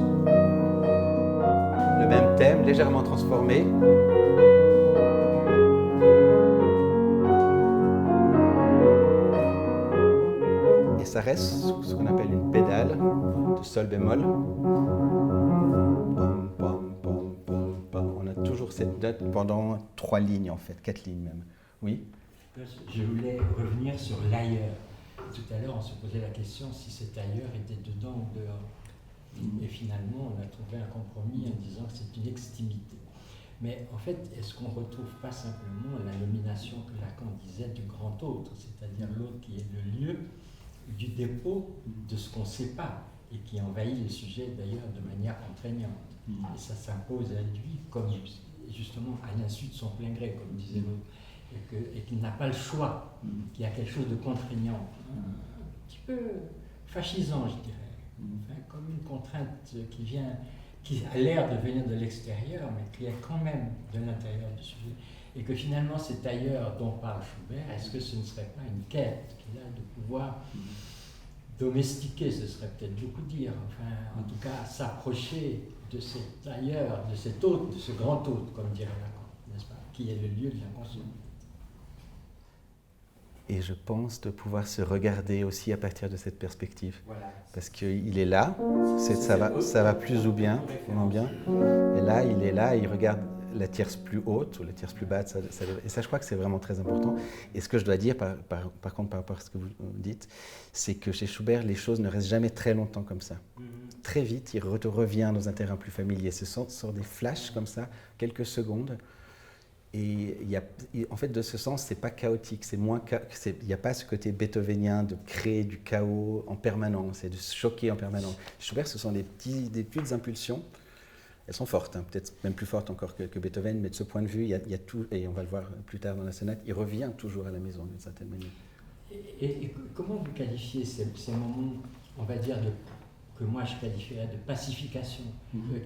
le même thème, légèrement transformé. Et ça reste ce qu'on appelle une pédale de sol bémol. Pom, pom, pom, pom, pom. On a toujours cette note pendant 3 lignes en fait, 4 lignes même. Oui? Je voulais revenir sur l'ailleurs. Tout à l'heure, on se posait la question si cet ailleurs était dedans ou dehors. Et finalement, on a trouvé un compromis en disant que c'est une extimité. Mais en fait, est-ce qu'on ne retrouve pas simplement la nomination que Lacan disait du grand autre, c'est-à-dire l'autre qui est le lieu du dépôt de ce qu'on ne sait pas et qui envahit le sujet d'ailleurs de manière contraignante. Et ça s'impose à lui comme justement à l'insu de son plein gré, comme disait l'autre. Et qu'il n'a pas le choix, qu'il y a quelque chose de contraignant, un petit peu fascisant, je dirais, enfin, comme une contrainte qui a l'air de venir de l'extérieur, mais qui est quand même de l'intérieur du sujet. Et que finalement, cet ailleurs dont parle Schubert, est-ce que ce ne serait pas une quête qu'il a de pouvoir domestiquer, ce serait peut-être beaucoup dire, enfin, en tout cas, s'approcher de cet ailleurs, de cet autre, de ce grand autre, comme dirait Lacan, n'est-ce pas, qui est le lieu de l'inconscient. Et je pense de pouvoir se regarder aussi à partir de cette perspective. Voilà. Parce qu'il est là, ça va plus ou bien, moins bien. Et là, il est là, il regarde la tierce plus haute ou la tierce plus basse. Et ça, je crois que c'est vraiment très important. Et ce que je dois dire, par contre, par rapport à ce que vous dites, c'est que chez Schubert, les choses ne restent jamais très longtemps comme ça. Très vite, il revient dans un terrain plus familier. Ce sont des flashs comme ça, quelques secondes. Et en fait, de ce sens, c'est pas chaotique, il n'y a pas ce côté beethovenien de créer du chaos en permanence et de se choquer en permanence. Schubert, ce sont des petites impulsions. Elles sont fortes, hein, peut-être même plus fortes encore que Beethoven, mais de ce point de vue, il y a tout, et on va le voir plus tard dans la sonate, il revient toujours à la maison d'une certaine manière. Et comment vous qualifiez ces moments, on va dire, que moi je qualifierais de pacification,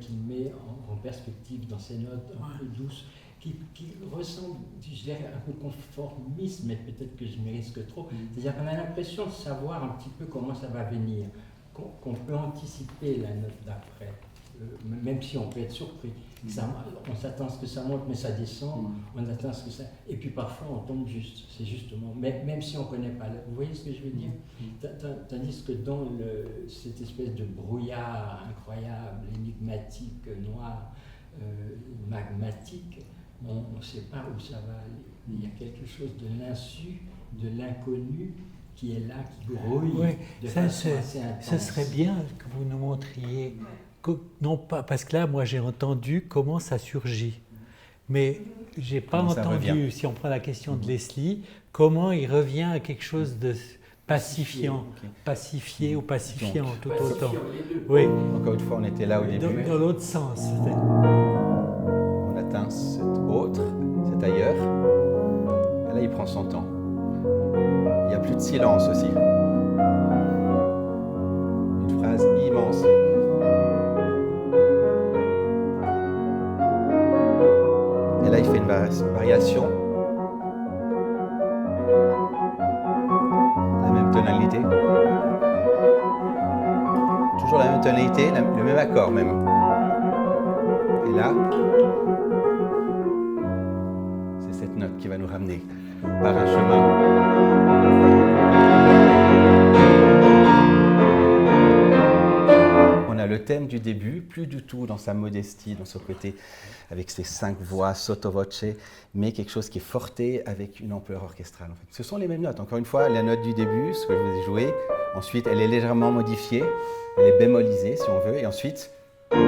qu'il met en perspective dans ces notes un peu douces, qui ressemble, je dirais, un peu conformiste, mais peut-être que je me risque trop. C'est-à-dire qu'on a l'impression de savoir un petit peu comment ça va venir, qu'on peut anticiper la note d'après, même si on peut être surpris. On s'attend à ce que ça monte, mais ça descend, on attend à ce que ça... Et puis parfois on tombe juste, c'est justement, même si on ne connaît pas... Vous voyez ce que je veux dire? Tandis que dans cette espèce de brouillard incroyable, énigmatique, noir, magmatique, on ne sait pas où ça va aller. Il y a quelque chose de l'insu, de l'inconnu qui est là, qui grouille de façon assez intense. Ce serait bien que vous nous montriez, non pas, parce que là, moi j'ai entendu comment ça surgit, mais je n'ai pas entendu, si on prend la question de Leslie, comment il revient à quelque chose de pacifiant, pacifié ou pacifiant tout autant. Oui. Encore une fois, on était là au début. Dans l'autre sens. On atteint cet autre, cet ailleurs. Et là, il prend son temps. Il n'y a plus de silence aussi. Une phrase immense. Et là, il fait une variation. La même tonalité. Toujours la même tonalité, le même accord même. Et là, c'est cette note qui va nous ramener par un chemin. On a le thème du début, plus du tout dans sa modestie, dans ce côté avec ses 5 voix sotto voce, mais quelque chose qui est forté avec une ampleur orchestrale. En fait. Ce sont les mêmes notes. Encore une fois, la note du début, ce que je vous ai joué, ensuite elle est légèrement modifiée, elle est bémolisée si on veut, et ensuite elle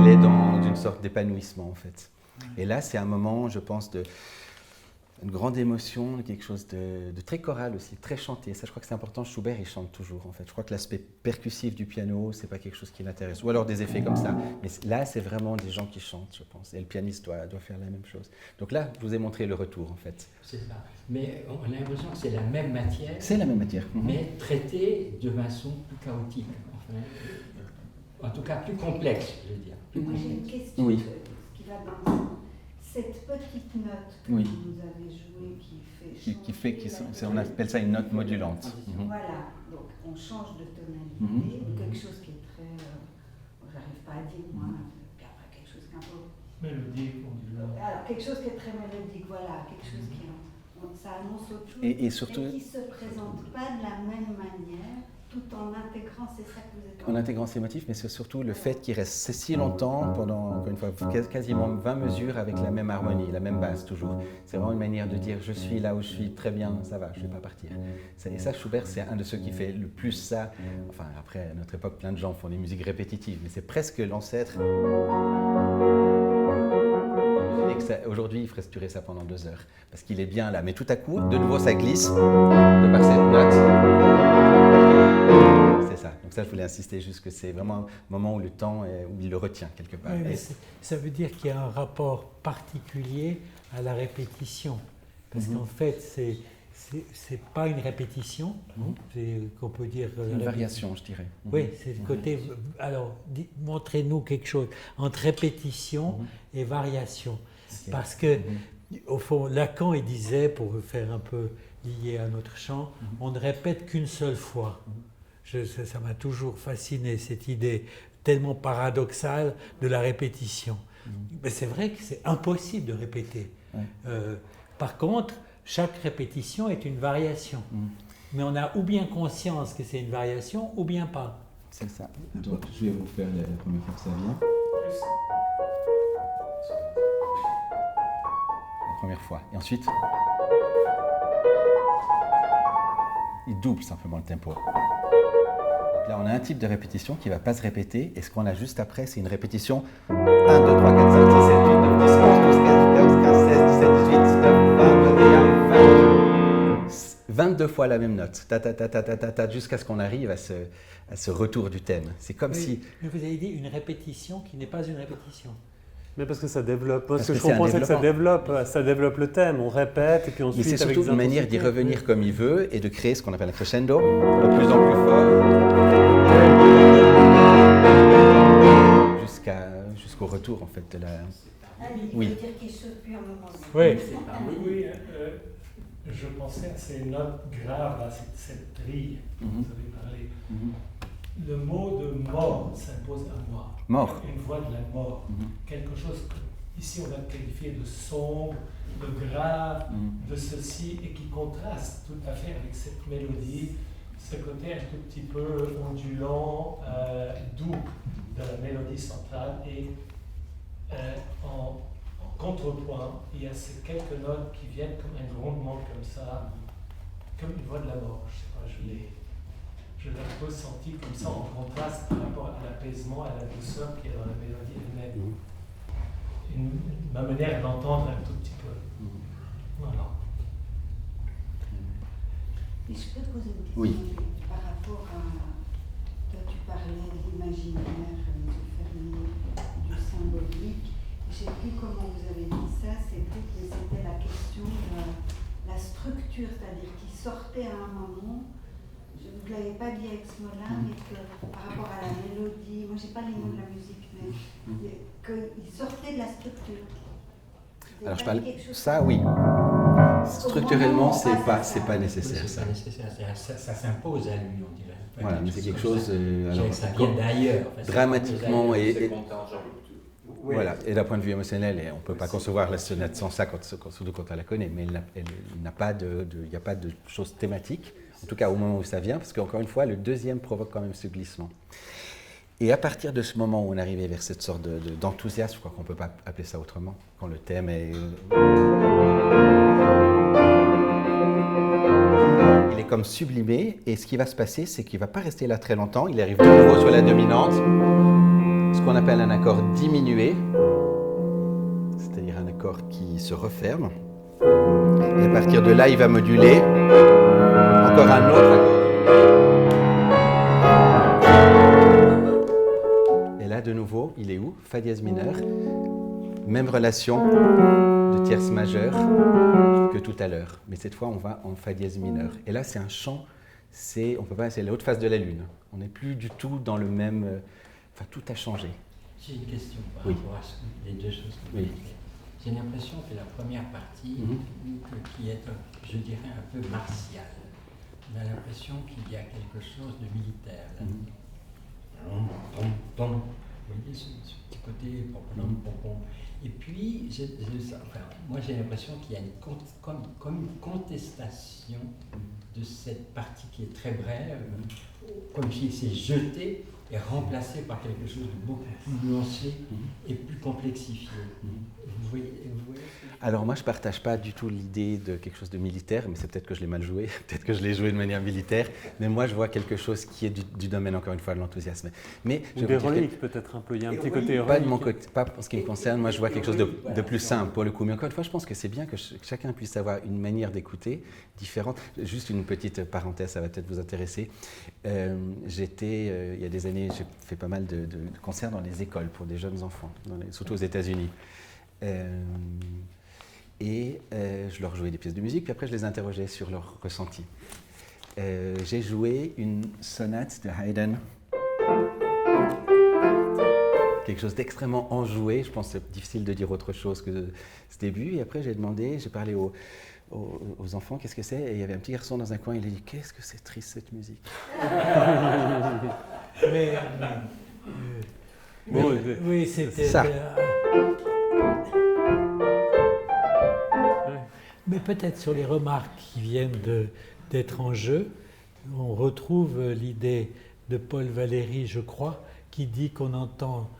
est dans une sorte d'épanouissement en fait. Et là, c'est un moment, je pense, Une grande émotion, quelque chose de très choral aussi, très chanté. Ça, je crois que c'est important. Schubert, il chante toujours, en fait. Je crois que l'aspect percussif du piano, c'est pas quelque chose qui l'intéresse. Ou alors des effets comme ça. Mais là, c'est vraiment des gens qui chantent, je pense. Et le pianiste doit faire la même chose. Donc là, je vous ai montré le retour, en fait. C'est ça. Mais on a l'impression que c'est la même matière. C'est la même matière. Mais traitée de façon plus chaotique. Enfin, en tout cas, plus complexe, je veux dire. Moi, j'ai une question Oui. qui va dans cette petite note que Oui. vous avez jouée qui fait on appelle ça une note modulante. Voilà, donc on change de tonalité, quelque chose qui est très, j'arrive pas à dire moi, puis après quelque chose qui est un peu... Mélodique, ondulante. Alors quelque chose qui est très mélodique, voilà, quelque chose qui ça annonce autre chose, Et surtout, mais qui se présente pas de la même manière, tout en intégrant, c'est ça que vous êtes... en intégrant ces motifs, mais c'est surtout le fait qu'il reste si longtemps, pendant, encore une fois, quasiment 20 mesures avec la même harmonie, la même base toujours. C'est vraiment une manière de dire, je suis là où je suis, très bien, ça va, je ne vais pas partir. Et ça, Schubert, c'est un de ceux qui fait le plus ça. Enfin, après, à notre époque, plein de gens font des musiques répétitives, mais c'est presque l'ancêtre. Aujourd'hui, il ferait durer ça pendant 2 heures, parce qu'il est bien là. Mais tout à coup, de nouveau, ça glisse de par cette note. C'est ça. Donc ça, je voulais insister juste que c'est vraiment un moment où le temps, où il le retient quelque part. Oui, ça veut dire qu'il y a un rapport particulier à la répétition. Parce qu'en fait, c'est pas une répétition, c'est qu'on peut dire... Une variation, je dirais. Oui, c'est le côté... Alors, montrez-nous quelque chose entre répétition et variation. Parce que, au fond, Lacan, il disait, pour faire un peu lié à notre chant, on ne répète qu'une seule fois. Ça m'a toujours fasciné, cette idée tellement paradoxale de la répétition. Mais c'est vrai que c'est impossible de répéter. Par contre, chaque répétition est une variation. Mais on a ou bien conscience que c'est une variation, ou bien pas. C'est ça. Donc, je vais vous faire la première fois que ça vient. La première fois. Et ensuite, il double simplement le tempo. Donc là, on a un type de répétition qui ne va pas se répéter. Et ce qu'on a juste après, c'est une répétition 1, 2, 3, 4, 5, 6, 7, 8, 9, 10, 11, 12, 13, 14, 15, 16, 17, 18, 19, 20, 21, 22. 22 fois la même note, ta ta ta ta ta ta ta, jusqu'à ce qu'on arrive à ce retour du thème. C'est comme si... Mais vous avez dit une répétition qui n'est pas une répétition. Mais parce que ça développe. Moi, ce que je comprends, c'est que ça développe le thème. On répète et puis ensuite. Mais c'est surtout avec une manière d'y revenir comme il veut et de créer ce qu'on appelle un crescendo, de plus en plus fort, jusqu'au retour en fait de la. Oui. Dire quelque chose depuis un moment. Oui. Je pensais à ces notes graves, à cette grille dont vous avez parlé. Le mot de mort s'impose à moi. Mort. Une voix de la mort. Quelque chose que, ici, on va qualifier de sombre, de grave, de ceci, et qui contraste tout à fait avec cette mélodie, ce côté un tout petit peu ondulant, doux de la mélodie centrale. Et en contrepoint, il y a ces quelques notes qui viennent comme un grondement comme ça, comme une voix de la mort. Je sais pas, je l'ai ressenti comme ça en contraste par rapport à l'apaisement, à la douceur qui est dans la mélodie elle-même. Ma manière d'entendre un tout petit peu. Voilà. Et je peux te poser une question? Oui. Par rapport à... Toi, tu parlais de l'imaginaire, du fermier, du symbolique. Je ne sais plus comment vous avez dit ça, c'était la question de la structure, c'est-à-dire qui sortait à un moment, je ne vous l'avais pas dit avec ce mot-là, mais que par rapport à la mélodie, moi je n'ai pas les mots de la musique, mais qu'il sortait de la structure. Alors je parle, ça oui, structurellement c'est pas nécessaire ça. Ça s'impose à lui, on dirait. Voilà, mais c'est quelque chose ça vient d'ailleurs. Dramatiquement et voilà, et d'un point de vue émotionnel, et on ne peut pas concevoir la sonate sans ça, surtout quand on la connaît, mais il n'y a pas de choses thématiques, en tout cas au moment où ça vient, parce qu'encore une fois, le deuxième provoque quand même ce glissement. Et à partir de ce moment où on arrivait vers cette sorte d'enthousiasme, je crois qu'on ne peut pas appeler ça autrement, quand le thème est... Il est comme sublimé, et ce qui va se passer, c'est qu'il ne va pas rester là très longtemps, il arrive de nouveau sur la dominante, ce qu'on appelle un accord diminué, c'est-à-dire un accord qui se referme. Et à partir de là, il va moduler. Encore un autre accord. Et là, de nouveau, il est où? Fa dièse mineur. Même relation de tierce majeure que tout à l'heure. Mais cette fois, on va en Fa dièse mineur. Et là, c'est un chant, c'est la haute face de la lune. On n'est plus du tout dans le même... Enfin, tout a changé. J'ai une question par rapport à les deux choses que vous dites. J'ai l'impression que la première partie, qui est, je dirais, un peu martiale, on a l'impression qu'il y a quelque chose de militaire là-dedans. Vous voyez ce petit côté pom-pom. Et puis, moi j'ai l'impression qu'il y a comme une contestation de cette partie qui est très brève, comme si c'est jeté et remplacé par quelque chose de beaucoup plus nuancé et plus complexifié. Vous voyez Alors moi, je ne partage pas du tout l'idée de quelque chose de militaire, mais c'est peut-être que je l'ai mal joué, peut-être que je l'ai joué de manière militaire, mais moi, je vois quelque chose qui est du domaine, encore une fois, de l'enthousiasme. Mais ou d'héroïque, peut-être un peu, il y a un petit côté héroïque. Pas de mon côté, pas en ce qui me concerne, moi, je vois quelque chose de plus simple, pour le coup. Mais encore une fois, je pense que c'est bien que chacun puisse avoir une manière d'écouter différente. Juste une petite parenthèse, ça va peut-être vous intéresser. Il y a des années, j'ai fait pas mal de concerts dans les écoles pour des jeunes enfants, surtout aux États-Unis. Je leur jouais des pièces de musique, puis après je les interrogeais sur leur ressenti. J'ai joué une sonate de Haydn, quelque chose d'extrêmement enjoué. Je pense que c'est difficile de dire autre chose que ce début. Et après j'ai parlé aux enfants, qu'est-ce que c'est? Et il y avait un petit garçon dans un coin, il a dit, qu'est-ce que c'est triste cette musique. Oui, c'était ça. Mais peut-être sur les remarques qui viennent d'être en jeu, on retrouve l'idée de Paul Valéry, je crois, qui dit qu'on entend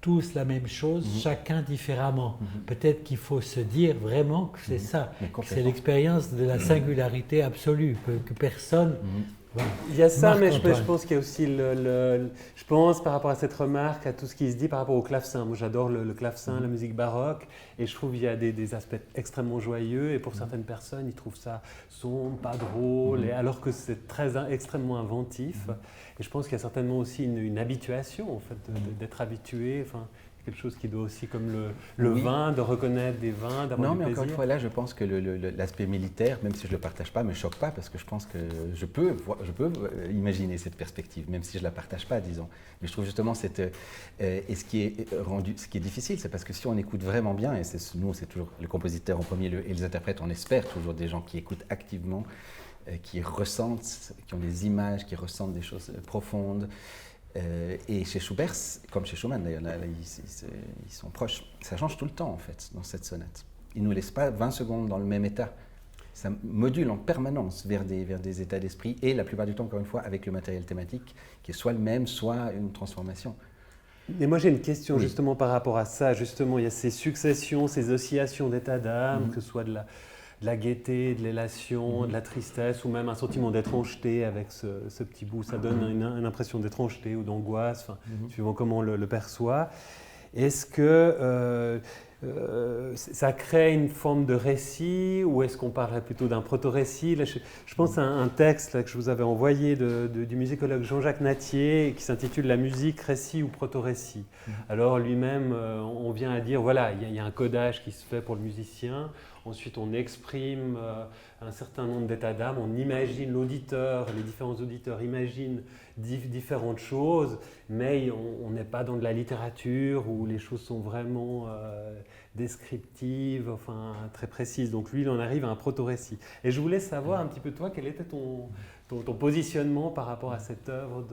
tous la même chose, chacun différemment. Peut-être qu'il faut se dire vraiment que c'est ça, que c'est l'expérience de la singularité absolue, que personne... Il y a ça, mais je pense qu'il y a aussi je pense par rapport à cette remarque, à tout ce qui se dit par rapport au clavecin. Moi, j'adore le clavecin, la musique baroque, et je trouve qu'il y a des aspects extrêmement joyeux, et pour certaines personnes, ils trouvent ça sombre, pas drôle, alors que c'est extrêmement inventif. Et je pense qu'il y a certainement aussi une habituation, en fait, d'être habitué. Enfin, quelque chose qui doit aussi, comme le vin, de reconnaître des vins, d'avoir du plaisir. Non, mais encore une fois, là, je pense que l'aspect militaire, même si je ne le partage pas, ne me choque pas, parce que je pense que je peux imaginer cette perspective, même si je ne la partage pas, disons. Mais je trouve justement ce qui est difficile, c'est parce que si on écoute vraiment bien, et nous, c'est toujours le compositeur en premier lieu, et les interprètes, on espère toujours des gens qui écoutent activement, qui ressentent, qui ont des images, qui ressentent des choses profondes. Et chez Schubert, comme chez Schumann d'ailleurs, ils sont proches. Ça change tout le temps en fait dans cette sonate. Ils ne nous laissent pas 20 secondes dans le même état. Ça module en permanence vers des états d'esprit et la plupart du temps, encore une fois, avec le matériel thématique qui est soit le même, soit une transformation. Et moi j'ai une question justement par rapport à ça. Justement, il y a ces successions, ces oscillations d'état d'âme, que ce soit de la gaieté, de l'élation, de la tristesse, ou même un sentiment d'étrangeté avec ce petit bout. Ça donne une impression d'étrangeté ou d'angoisse, suivant comment on le perçoit. Est-ce que ça crée une forme de récit, ou est-ce qu'on parlerait plutôt d'un proto-récit? Là, je pense à un texte là, que je vous avais envoyé du musicologue Jean-Jacques Natier, qui s'intitule « La musique, récit ou proto-récit ». Alors lui-même, on vient à dire, voilà, il y a un codage qui se fait pour le musicien. Ensuite, on exprime un certain nombre d'états d'âme, on imagine l'auditeur, les différents auditeurs imaginent différentes choses, mais on n'est pas dans de la littérature où les choses sont vraiment descriptives, enfin très précises. Donc lui, il en arrive à un proto-récit. Et je voulais savoir un petit peu toi, quel était ton positionnement par rapport à cette œuvre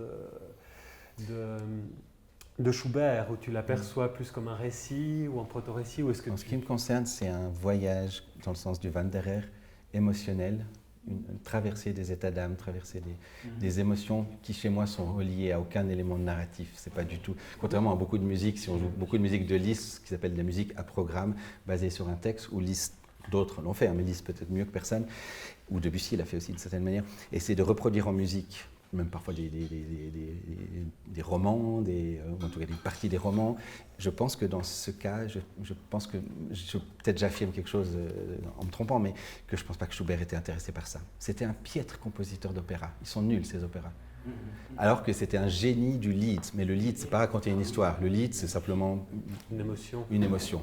de Schubert, où tu l'aperçois plus comme un récit ou un proto-récit, ou est-ce que en ce qui me concerne, c'est un voyage, dans le sens du Wanderer, émotionnel, une traversée des états d'âme, traversée des émotions qui, chez moi, sont reliées à aucun élément narratif. C'est pas du tout... Contrairement à beaucoup de musique, si on joue beaucoup de musique de Liszt, qui s'appelle de la musique à programme, basée sur un texte, où Liszt, d'autres l'ont fait, mais Liszt peut-être mieux que personne, ou Debussy l'a fait aussi d'une certaine manière, et c'est de reproduire en musique même parfois des romans, ou en tout cas des parties des romans. Je pense que dans ce cas, je pense que, peut-être j'affirme quelque chose en me trompant, mais que je ne pense pas que Schubert était intéressé par ça. C'était un piètre compositeur d'opéra. Ils sont nuls, ces opéras. Alors que c'était un génie du Lied. Mais le Lied, c'est pas raconter une histoire. Le Lied, c'est simplement une émotion.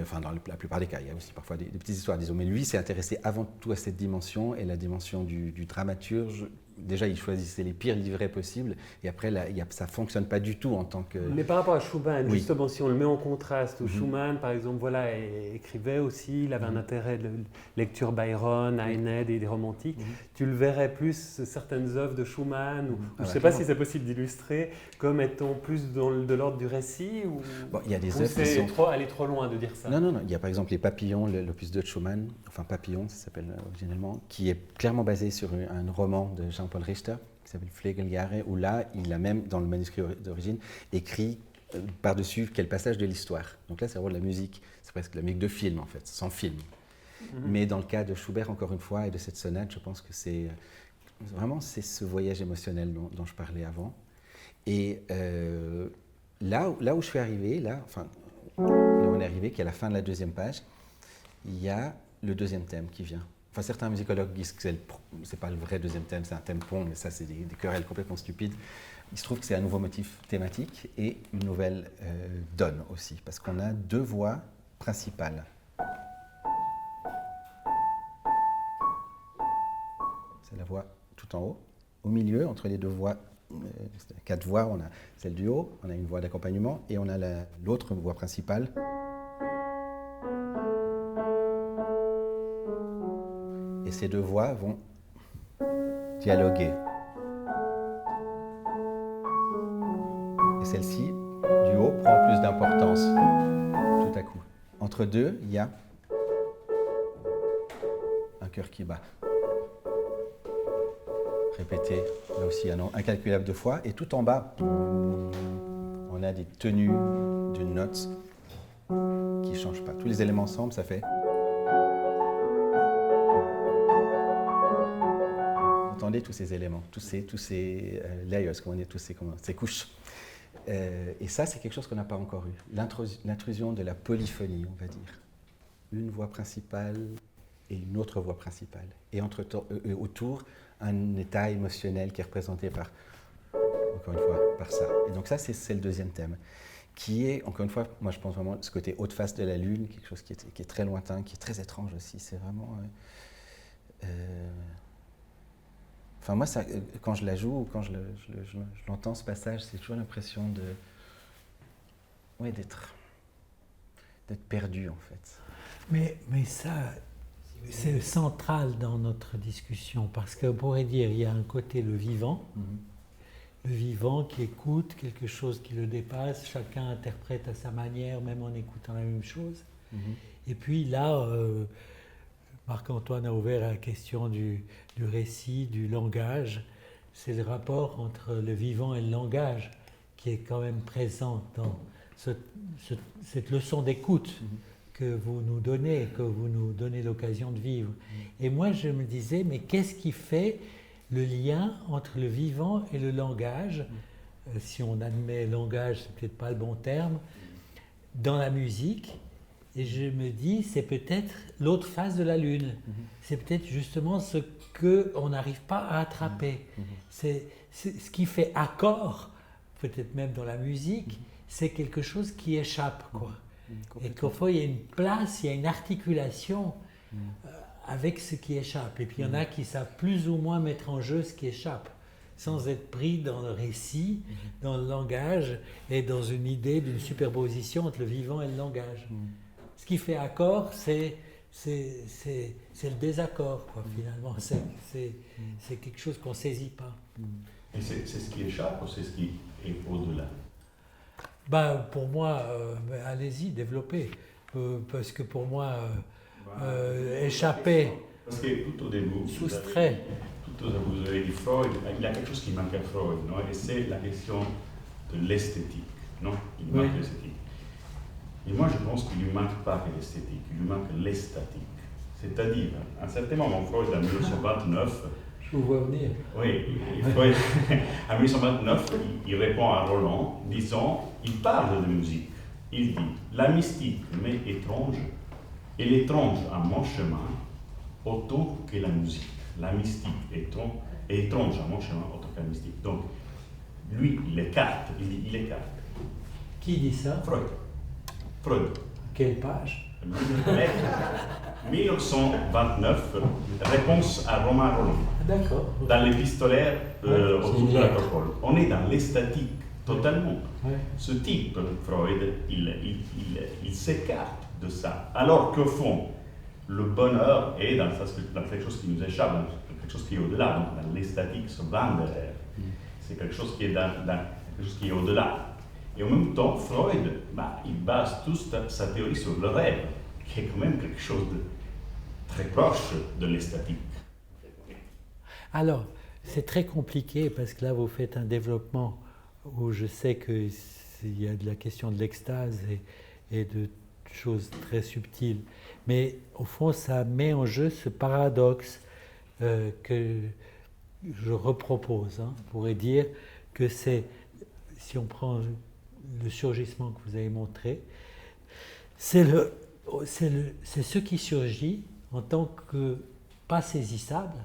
Enfin, dans la plupart des cas, il y a aussi parfois des petites histoires, disons. Mais lui s'est intéressé avant tout à cette dimension, et la dimension du dramaturge. Déjà, il choisissait les pires livrets possibles, et après, ça ne fonctionne pas du tout en tant que... Mais par rapport à Schumann, oui. Justement, si on le met en contraste, où Schumann, par exemple, voilà, écrivait aussi, il avait un intérêt de lecture Byron, Heine et des romantiques, tu le verrais plus, certaines œuvres de Schumann, ou je ne sais pas si c'est possible d'illustrer, comme étant plus de l'ordre du récit, ou bon, il y a des œuvres qui sont... aller trop loin de dire ça. Non, il y a par exemple les Papillons, l'opus 2 de Schumann, enfin Papillon, ça s'appelle originellement, qui est clairement basé sur un roman de Jean-Paul Richter, qui s'appelle Flegeljahre, où là, il a même, dans le manuscrit d'origine, écrit par-dessus quel passage de l'histoire. Donc là, c'est vraiment de la musique, c'est presque de la musique de film, en fait, sans film. Mais dans le cas de Schubert, encore une fois, et de cette sonate, je pense que c'est ce voyage émotionnel dont je parlais avant. Et là où je suis arrivé, on est arrivé, qui est à la fin de la deuxième page, il y a le deuxième thème qui vient. Enfin, certains musicologues disent que c'est pas le vrai deuxième thème, c'est un thème pont, mais ça, c'est des querelles complètement stupides. Il se trouve que c'est un nouveau motif thématique et une nouvelle donne aussi, parce qu'on a deux voix principales. C'est la voix tout en haut. Au milieu, entre les deux voix, 4 voix, on a celle du haut, on a une voix d'accompagnement et on a l'autre voix principale. Et ces deux voix vont dialoguer. Et celle-ci, du haut, prend plus d'importance tout à coup. Entre deux, il y a un cœur qui bat. Répété, là aussi, un nombre incalculable de fois. Et tout en bas, on a des tenues de notes qui ne changent pas. Tous les éléments ensemble, ça fait... Entendez tous ces éléments, tous ces layers, comme on dit, ces couches. Et ça, c'est quelque chose qu'on n'a pas encore eu. L'intrusion de la polyphonie, on va dire. Une voix principale et une autre voix principale. Et autour, un état émotionnel qui est représenté par, encore une fois, par ça. Et donc ça, c'est le deuxième thème, qui est, encore une fois, moi je pense vraiment ce côté haute face de la Lune, quelque chose qui est très lointain, qui est très étrange aussi. C'est vraiment... Enfin, moi, ça, quand je la joue ou quand je l'entends, ce passage, c'est toujours l'impression d'être perdu, en fait. Mais ça, c'est central dans notre discussion, parce qu'on pourrait dire il y a un côté le vivant qui écoute quelque chose qui le dépasse, chacun interprète à sa manière, même en écoutant la même chose. Et puis là, Marc-Antoine a ouvert la question du récit, du langage. C'est le rapport entre le vivant et le langage qui est quand même présent dans cette leçon d'écoute que vous nous donnez l'occasion de vivre. Et moi, je me disais, mais qu'est-ce qui fait le lien entre le vivant et le langage, si on admet langage, c'est peut-être pas le bon terme, dans la musique? Et je me dis, c'est peut-être l'autre face de la Lune. C'est peut-être justement ce qu'on n'arrive pas à attraper. C'est ce qui fait accord, peut-être même dans la musique, c'est quelque chose qui échappe, quoi. Et qu'au fond, il y a une place, il y a une articulation avec ce qui échappe. Et puis il y en a qui savent plus ou moins mettre en jeu ce qui échappe, sans être pris dans le récit, dans le langage, et dans une idée d'une superposition entre le vivant et le langage. Ce qui fait accord, c'est le désaccord, quoi, finalement. C'est quelque chose qu'on ne saisit pas. Et c'est ce qui échappe ou c'est ce qui est au-delà? Pour moi, allez-y, développez. Parce que pour moi, échapper, parce que tout au début, soustrait. Vous avez dit Freud, il y a quelque chose qui manque à Freud, non? Et c'est la question de l'esthétique, non? Il manque l'esthétique. Et moi, je pense qu'il ne lui manque pas que l'esthétique, il lui manque l'estatique. C'est-à-dire, à un certain moment, Freud, en 1929, Je vous vois venir. Oui, Freud, en 1829, il répond à Roland, disant, il parle de musique. Il dit, la mystique m'est étrange, elle est étrange à mon chemin, autant que la musique. La mystique est étrange à mon chemin, autant que la mystique. Donc, lui, il écarte, il écarte. Qui dit ça? Freud. Quelle page? 1929, réponse à Romain Roland. D'accord. Dans l'épistolaire autour de la lettre. parole. On est dans l'esthétique, totalement. Ouais. Ce type, Freud, il s'écarte de ça. Alors qu'au fond, le bonheur est dans quelque chose qui nous échappe, dans quelque chose qui est au-delà. Donc dans l'esthétique, ce van derrière. C'est quelque chose qui est quelque chose qui est au-delà. Et en même temps, Freud, il base toute sa théorie sur le rêve, qui est quand même quelque chose de très proche de l'esthétique. Alors, c'est très compliqué parce que là, vous faites un développement où je sais qu'il y a de la question de l'extase et de choses très subtiles. Mais au fond, ça met en jeu ce paradoxe que je repropose. On pourrait dire que c'est, si on prend le surgissement que vous avez montré, c'est ce qui surgit en tant que pas saisissable,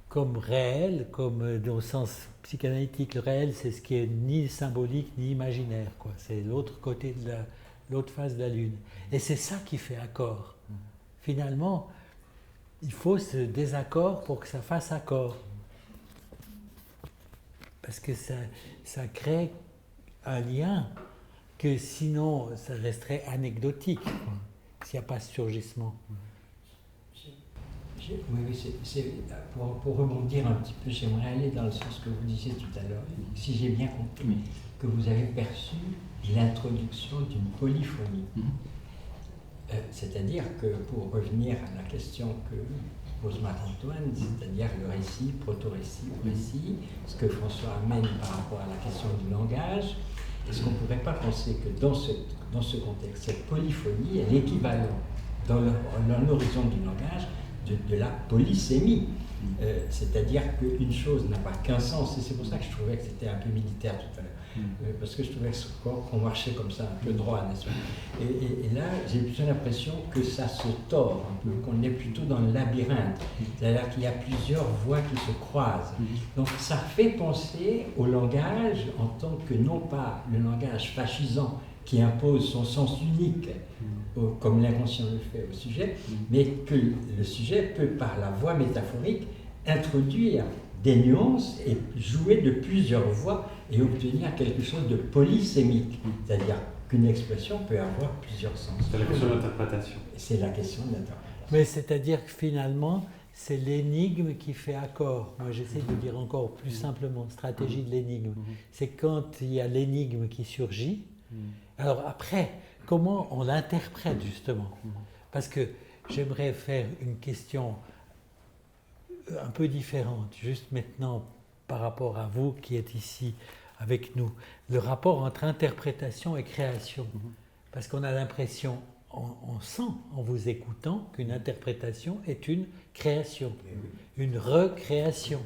comme réel, comme au sens psychanalytique. Le réel, c'est ce qui est ni symbolique ni imaginaire, quoi. C'est l'autre côté de l'autre face de la lune. Et c'est ça qui fait accord. Finalement, il faut ce désaccord pour que ça fasse accord. Parce que ça crée un lien que sinon ça resterait anecdotique, s'il n'y a pas ce surgissement. Oui, pour rebondir un petit peu, j'aimerais aller dans le sens que vous disiez tout à l'heure. Si j'ai bien compris, que vous avez perçu l'introduction d'une polyphonie. C'est-à-dire que, pour revenir à la question que pose Marc-Antoine, c'est-à-dire le récit, proto-récit, récit, ce que François amène par rapport à la question du langage, est-ce qu'on ne pourrait pas penser que dans ce contexte, cette polyphonie est l'équivalent dans l'horizon du langage de la polysémie, c'est-à-dire qu'une chose n'a pas qu'un sens, et c'est pour ça que je trouvais que c'était un peu militaire tout à l'heure, parce que je trouvais qu'on marchait comme ça, un peu droit, n'est-ce pas? Et là, j'ai plutôt l'impression que ça se tord un peu, qu'on est plutôt dans le labyrinthe, c'est-à-dire qu'il y a plusieurs voies qui se croisent. Donc ça fait penser au langage en tant que non pas le langage fascisant qui impose son sens unique, comme l'inconscient le fait au sujet, mais que le sujet peut, par la voie métaphorique, introduire des nuances et jouer de plusieurs voix et obtenir quelque chose de polysémique, c'est-à-dire qu'une expression peut avoir plusieurs sens. C'est la question de l'interprétation. C'est la question de l'interprétation. Mais c'est-à-dire que finalement, c'est l'énigme qui fait accord. Moi, j'essaie de dire encore plus simplement, stratégie de l'énigme. C'est quand il y a l'énigme qui surgit. Alors après, comment on l'interprète justement? Parce que j'aimerais faire une question un peu différente, juste maintenant par rapport à vous qui êtes ici avec nous. Le rapport entre interprétation et création. Parce qu'on a l'impression, on sent en vous écoutant qu'une interprétation est une création, une recréation.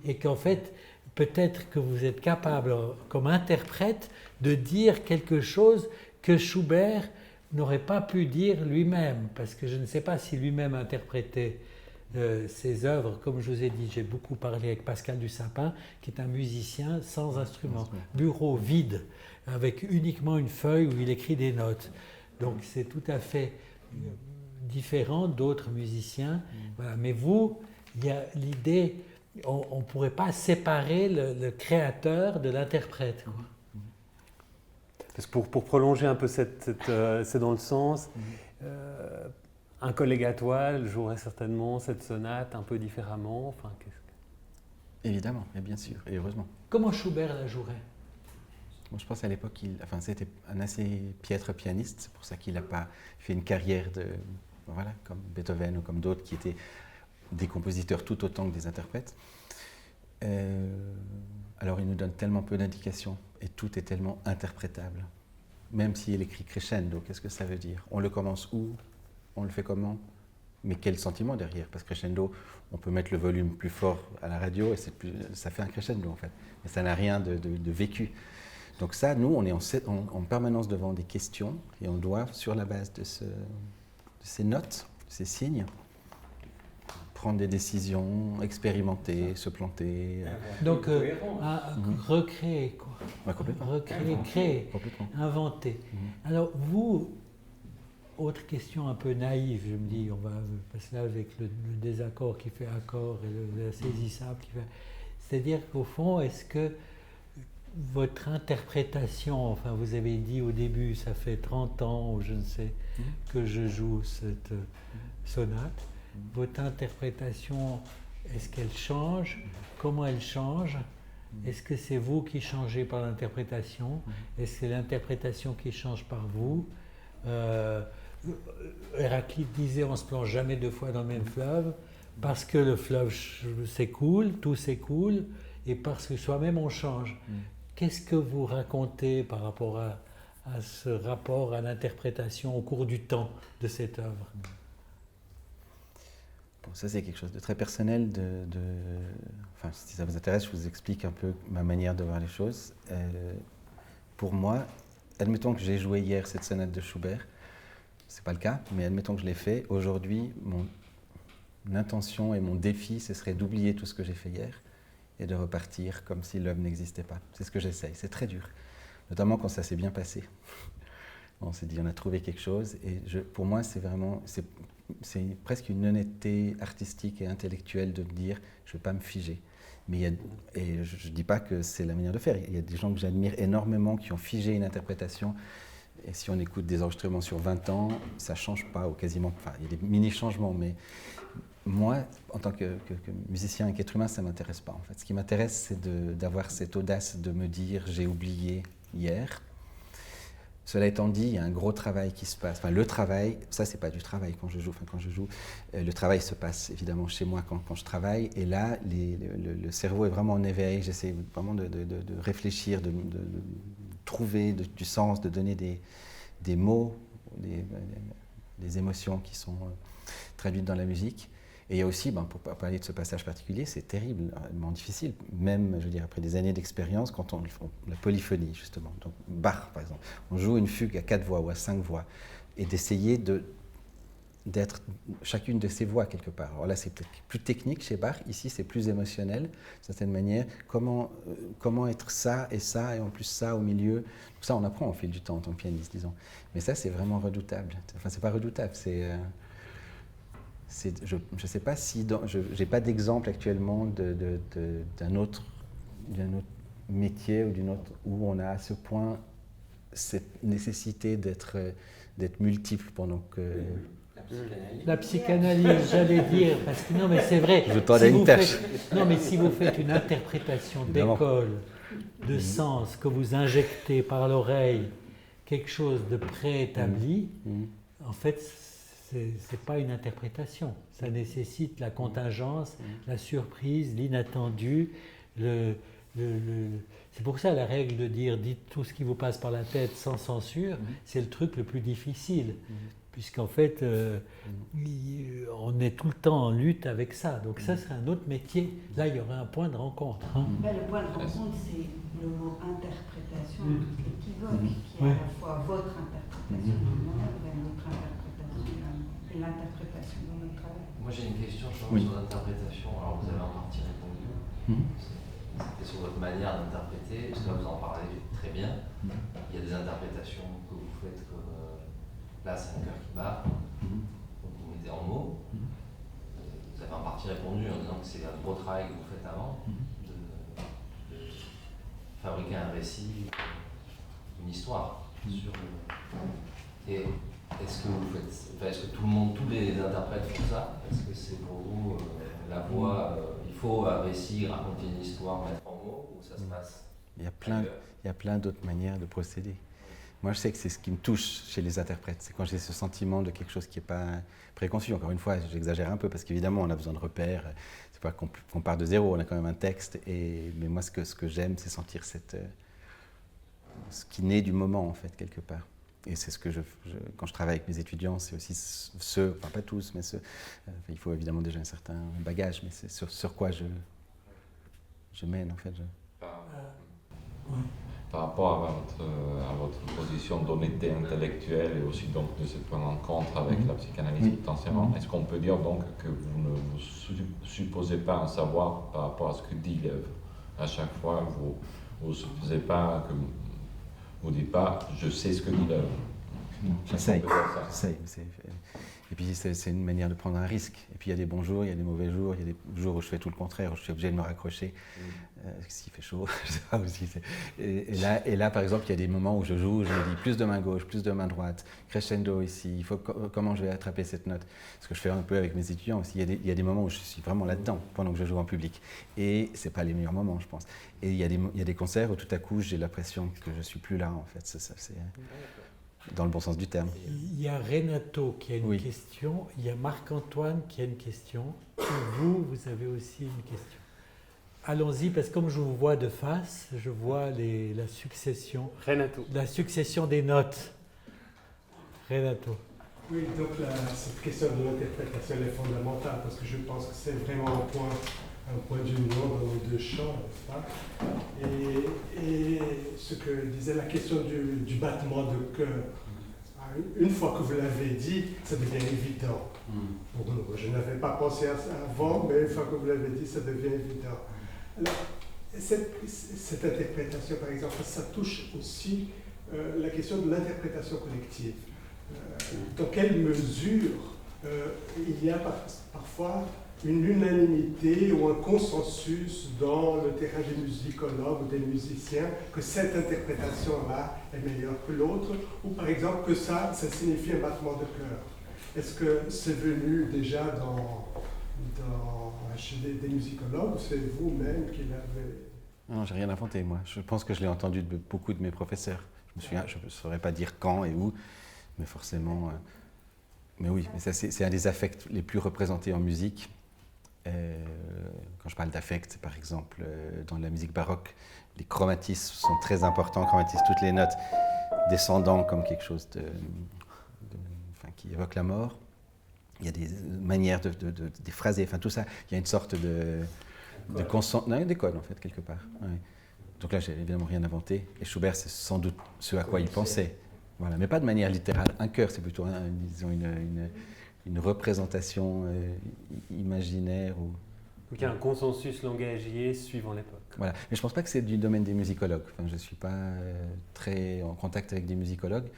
Et qu'en fait, peut-être que vous êtes capable, comme interprète, de dire quelque chose que Schubert n'aurait pas pu dire lui-même, parce que je ne sais pas si lui-même interprétait ses œuvres. Comme je vous ai dit, j'ai beaucoup parlé avec Pascal Dussapin, qui est un musicien sans instrument, bureau vide, avec uniquement une feuille où il écrit des notes. Donc c'est tout à fait différent d'autres musiciens. Voilà. Mais vous, il y a l'idée, on ne pourrait pas séparer le créateur de l'interprète. Parce que pour prolonger un peu c'est dans le sens, un collègue à toi jouerait certainement cette sonate un peu différemment. Enfin, Évidemment, et bien sûr, et heureusement. Comment Schubert la jouerait? Moi, je pense à l'époque, c'était un assez piètre pianiste, c'est pour ça qu'il n'a pas fait une carrière comme Beethoven ou comme d'autres qui étaient des compositeurs tout autant que des interprètes. Alors il nous donne tellement peu d'indications et tout est tellement interprétable. Même s'il écrit crescendo, qu'est-ce que ça veut dire? On le commence où? On le fait comment? mais quel sentiment derrière? Parce que crescendo, on peut mettre le volume plus fort à la radio et ça fait un crescendo en fait. Mais ça n'a rien de vécu. Donc ça, nous, on est en permanence devant des questions et on doit, sur la base de ces notes, de ces signes, prendre des décisions, expérimenter, se planter. Donc, recréer, quoi. Ouais, complètement. Recréer, créer, Complètement. inventer. Alors, vous, autre question un peu naïve, je me dis, on va passer là avec le désaccord qui fait accord et le saisissable qui fait. C'est-à-dire qu'au fond, est-ce que votre interprétation, enfin, vous avez dit au début, ça fait 30 ans, ou je ne sais, que je joue cette sonate. Votre interprétation, est-ce qu'elle change? Comment elle change? Est-ce que c'est vous qui changez par l'interprétation? Est-ce que c'est l'interprétation qui change par vous? Héraclite disait on ne se plonge jamais deux fois dans le même fleuve, parce que le fleuve s'écoule, tout s'écoule, et parce que soi-même on change. Qu'est-ce que vous racontez par rapport à ce rapport à l'interprétation au cours du temps de cette œuvre? Bon, ça c'est quelque chose de très personnel. Enfin, si ça vous intéresse, je vous explique un peu ma manière de voir les choses. Pour moi, admettons que j'ai joué hier cette sonate de Schubert, c'est pas le cas, mais admettons que je l'ai fait. Aujourd'hui, mon intention et mon défi, ce serait d'oublier tout ce que j'ai fait hier et de repartir comme si l'œuvre n'existait pas. C'est ce que j'essaye. C'est très dur, notamment quand ça s'est bien passé. On s'est dit, on a trouvé quelque chose, et pour moi, c'est vraiment, c'est presque une honnêteté artistique et intellectuelle de me dire, je ne vais pas me figer. Mais et je ne dis pas que c'est la manière de faire. Il y a des gens que j'admire énormément qui ont figé une interprétation. Et si on écoute des enregistrements sur 20 ans, ça ne change pas, ou quasiment. Enfin, il y a des mini-changements, mais moi, en tant que musicien et qu'être humain, ça ne m'intéresse pas. En fait. Ce qui m'intéresse, c'est d'avoir cette audace de me dire, j'ai oublié hier. Cela étant dit, il y a un gros travail qui se passe. Enfin, le travail, ça, c'est pas du travail quand je joue. Enfin, quand je joue, le travail se passe évidemment chez moi quand je travaille. Et là, le cerveau est vraiment en éveil. J'essaie vraiment de réfléchir, de trouver du sens, de donner des mots, des émotions qui sont traduites dans la musique. Et il y a aussi, pour parler de ce passage particulier, c'est terriblement difficile, même, je veux dire, après des années d'expérience, quand la polyphonie, justement. Donc, Bach, par exemple, on joue une fugue à 4 voix ou à 5 voix, et d'essayer d'être chacune de ces voix quelque part. Alors là, c'est peut-être plus technique chez Bach, ici, c'est plus émotionnel, d'une certaine manière. Comment être ça, et en plus ça au milieu. Tout ça, on apprend au fil du temps en tant que pianiste, disons. Mais ça, c'est vraiment redoutable. Enfin, c'est pas redoutable, je ne sais pas si, je n'ai pas d'exemple actuellement d'un autre métier ou où on a à ce point cette nécessité d'être multiple pendant que... La psychanalyse, j'allais dire, parce que non mais c'est vrai, je tendais une perche. Non mais si vous faites une interprétation d'école, de sens, que vous injectez par l'oreille quelque chose de préétabli, en fait, c'est pas une interprétation. Ça nécessite la contingence, la surprise, l'inattendu. C'est pour ça la règle de dire dites tout ce qui vous passe par la tête sans censure, c'est le truc le plus difficile. Puisqu'en fait, on est tout le temps en lutte avec ça. Donc ça, c'est un autre métier. Là, il y aurait un point de rencontre. Ben, le point de rencontre, c'est le mot interprétation, équivoque, qui est à la fois votre interprétation de mon œuvre et notre interprétation et l'interprétation de notre travail. Moi, j'ai une question sur l'interprétation. Alors, vous avez en partie répondu. C'était sur votre manière d'interpréter. Parce que là, vous en parlez très bien. Il y a des interprétations que vous faites comme... Là, c'est un cœur qui bat, donc vous mettez en mots. Vous avez en partie répondu en disant que c'est un gros travail que vous faites avant, de fabriquer un récit, une histoire sur le... Et est-ce que vous faites, est-ce que tout le monde, tous les interprètes font ça? Est-ce que c'est pour vous la voix, il faut un récit, raconter une histoire, mettre en mots, ou ça se passe? Il y a plein d'autres manières de procéder. Moi, je sais que c'est ce qui me touche chez les interprètes. C'est quand j'ai ce sentiment de quelque chose qui n'est pas préconçu. Encore une fois, j'exagère un peu parce qu'évidemment, on a besoin de repères. C'est pas qu'on part de zéro, on a quand même un texte. Mais moi, ce que j'aime, c'est sentir ce qui naît du moment, en fait, quelque part. Et c'est ce que quand je travaille avec mes étudiants, c'est aussi ceux, enfin pas tous, mais ceux, il faut évidemment déjà un certain bagage, mais c'est sur quoi je mène en fait. Par rapport à votre position d'honnêteté intellectuelle et aussi donc de ce point de rencontre avec la psychanalyse potentiellement, est-ce qu'on peut dire donc que vous ne vous supposez pas en savoir par rapport à ce que dit l'œuvre? À chaque fois, vous ne supposez pas que vous dites pas je sais ce que dit l'œuvre. J'essaye. Et puis c'est une manière de prendre un risque. Et puis il y a des bons jours, il y a des mauvais jours, il y a des jours où je fais tout le contraire, où je suis obligé de me raccrocher. S'il fait chaud, je sais pas aussi. Et là, par exemple, il y a des moments où je joue, je me dis plus de main gauche, plus de main droite, crescendo ici, comment je vais attraper cette note. Ce que je fais un peu avec mes étudiants aussi. Il y a des moments où je suis vraiment là-dedans pendant que je joue en public. Et c'est pas les meilleurs moments, je pense. Et il y a des concerts où tout à coup j'ai l'impression que je suis plus là en fait. C'est dans le bon sens du terme. Il y a Renato qui a une question, il y a Marc-Antoine qui a une question, et vous avez aussi une question. Allons-y, parce que comme je vous vois de face, je vois la succession. Renato. La succession des notes. Renato. Oui, donc cette question de l'interprétation est fondamentale, parce que je pense que c'est vraiment un point d'union dans nos deux champs, n'est-ce pas? Et ce que disait la question du battement de cœur, une fois que vous l'avez dit, ça devient évident. Pour nous. Je n'avais pas pensé à ça avant, mais une fois que vous l'avez dit, ça devient évident. Alors, cette interprétation, par exemple, ça touche aussi la question de l'interprétation collective. Dans quelle mesure il y a parfois une unanimité ou un consensus dans le terrain des musicologues ou des musiciens que cette interprétation-là est meilleure que l'autre, ou par exemple que ça signifie un battement de cœur. Est-ce que c'est venu déjà chez des musicologues ou c'est vous-même qui l'avez... Non, j'ai rien inventé moi. Je pense que je l'ai entendu de beaucoup de mes professeurs. Je ne saurais pas dire quand et où, mais forcément... mais oui, mais ça, c'est un des affects les plus représentés en musique. Quand je parle d'affect, par exemple, dans la musique baroque, les chromatismes sont très importants, chromatisent toutes les notes descendant comme quelque chose qui évoque la mort. Il y a des manières des phrasés, enfin tout ça, il y a une sorte de non, des codes en fait, quelque part. Ouais. Donc là, j'ai évidemment rien inventé, et Schubert, c'est sans doute ce à quoi il pensait. Voilà, mais pas de manière littérale. Un chœur, c'est plutôt disons une représentation imaginaire. Donc il y a un consensus langagier suivant l'époque. Voilà, mais je ne pense pas que c'est du domaine des musicologues. Enfin, je ne suis pas très en contact avec des musicologues.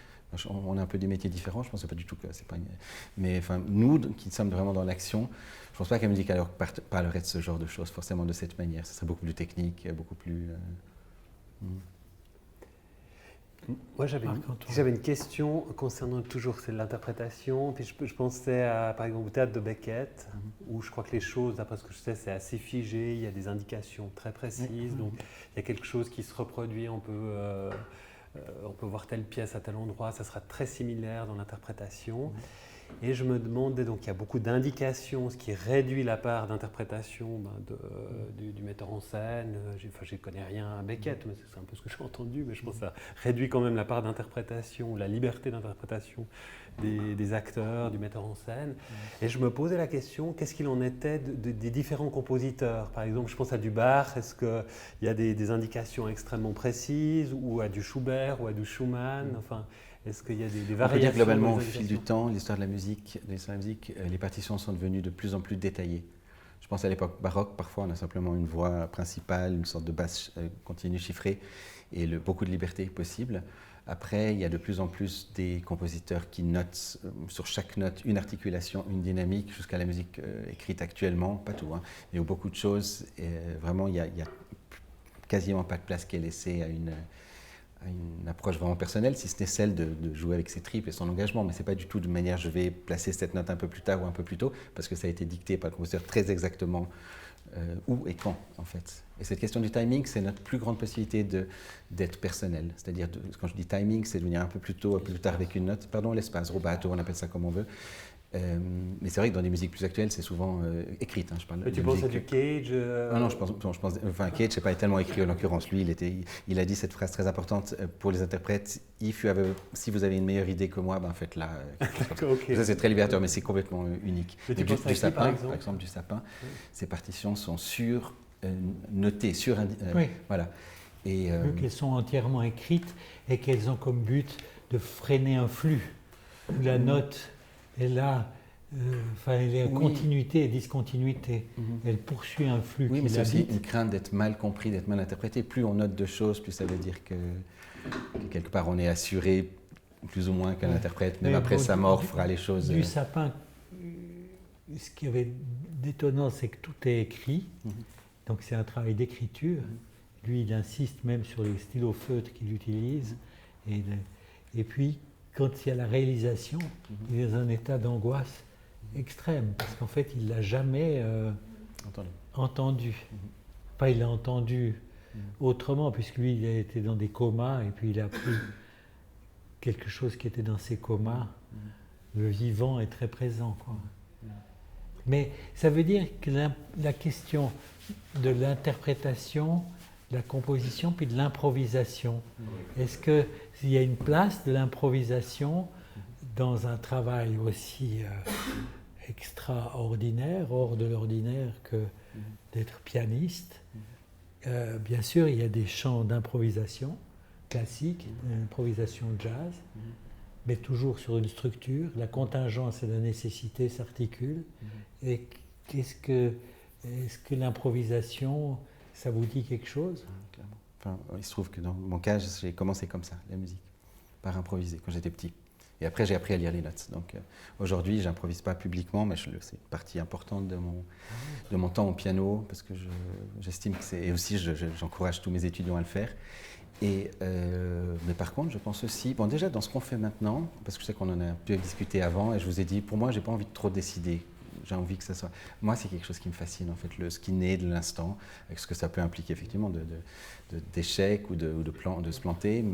On a un peu des métiers différents, je ne pense pas du tout que c'est pas... Mais enfin, nous, qui sommes vraiment dans l'action, je ne pense pas qu'un musicologue parlerait de ce genre de choses, forcément de cette manière. Ce serait beaucoup plus technique, beaucoup plus... Moi, j'avais une question concernant toujours l'interprétation. Puis je pensais par exemple au théâtre de Beckett, où je crois que les choses, d'après ce que je sais, c'est assez figé. Il y a des indications très précises. Donc il y a quelque chose qui se reproduit. On peut voir telle pièce à tel endroit. Ça sera très similaire dans l'interprétation. Et je me demandais, donc il y a beaucoup d'indications, ce qui réduit la part d'interprétation du metteur en scène. Je ne connais rien à Beckett, mais c'est un peu ce que j'ai entendu, mais je pense que ça réduit quand même la part d'interprétation, la liberté d'interprétation des acteurs, du metteur en scène. Et je me posais la question, qu'est-ce qu'il en était des différents compositeurs? Par exemple, je pense à du Bach, est-ce qu'il y a des indications extrêmement précises, ou à du Schubert, ou à du Schumann, enfin... Est-ce qu'il y a des variations? On peut dire globalement, au fil du temps, l'histoire de la musique, les partitions sont devenues de plus en plus détaillées. Je pense à l'époque baroque, parfois on a simplement une voix principale, une sorte de basse continue chiffrée, et beaucoup de liberté possible. Après, il y a de plus en plus des compositeurs qui notent sur chaque note une articulation, une dynamique, jusqu'à la musique écrite actuellement, pas tout, hein, mais où beaucoup de choses, vraiment, il y a quasiment pas de place qui est laissée à une approche vraiment personnelle, si ce n'est celle de jouer avec ses tripes et son engagement. Mais ce n'est pas du tout de manière je vais placer cette note un peu plus tard ou un peu plus tôt, parce que ça a été dicté par le compositeur très exactement où et quand, en fait. Et cette question du timing, c'est notre plus grande possibilité d'être personnel. C'est-à-dire, quand je dis timing, c'est de venir un peu plus tôt, un peu plus tard avec une note. Pardon, l'espace, rubato, on appelle ça comme on veut. Mais c'est vrai que dans des musiques plus actuelles, c'est souvent écrite. Hein, je parle mais tu penses à du Cage Non, je pense. Enfin, Cage, c'est pas tellement écrit en l'occurrence. Lui, il a dit cette phrase très importante pour les interprètes. Si vous avez une meilleure idée que moi, ben faites-la. Okay. Ça, c'est très libérateur, mais c'est complètement unique. Du sapin, par exemple, du sapin, ces partitions sont notées, oui. Voilà. Et, vu qu'elles sont entièrement écrites et qu'elles ont comme but de freiner un flux. La note est là, elle est continuité et discontinuité. Elle poursuit un flux. Oui, mais c'est aussi une crainte d'être mal compris, d'être mal interprété. Plus on note de choses, plus ça veut dire que quelque part on est assuré plus ou moins qu'un interprète, même après sa mort, fera les choses. Du sapin, ce qui avait d'étonnant, c'est que tout est écrit. Donc c'est un travail d'écriture. Lui, il insiste même sur les stylos feutres qu'il utilise. Et puis, quand il y a la réalisation, il est dans un état d'angoisse extrême, parce qu'en fait, il ne l'a jamais entendu. Enfin, il l'a entendu autrement, puisque lui, il a été dans des comas, et puis il a appris quelque chose qui était dans ces comas. Le vivant est très présent, quoi. Mais ça veut dire que la question de l'interprétation, de la composition, puis de l'improvisation. Est-ce qu'il y a une place de l'improvisation dans un travail aussi extraordinaire, hors de l'ordinaire, que d'être pianiste? Bien sûr, il y a des chants d'improvisation classique, d'improvisation jazz, mais toujours sur une structure. La contingence et la nécessité s'articulent. Et est-ce que l'improvisation, ça vous dit quelque chose? Enfin, il se trouve que dans mon cas, j'ai commencé comme ça, la musique, par improviser quand j'étais petit. Et après, j'ai appris à lire les notes. Donc aujourd'hui, je n'improvise pas publiquement, mais c'est une partie importante de mon temps au piano, parce que j'estime que c'est... Et aussi, j'encourage tous mes étudiants à le faire. Mais par contre, je pense aussi... Bon, déjà, dans ce qu'on fait maintenant, parce que je sais qu'on en a un peu discuté avant, et je vous ai dit, pour moi, je n'ai pas envie de trop décider. J'ai envie que ça soit... Moi, c'est quelque chose qui me fascine, en fait, ce qui naît de l'instant, avec ce que ça peut impliquer, effectivement, d'échecs ou de se planter.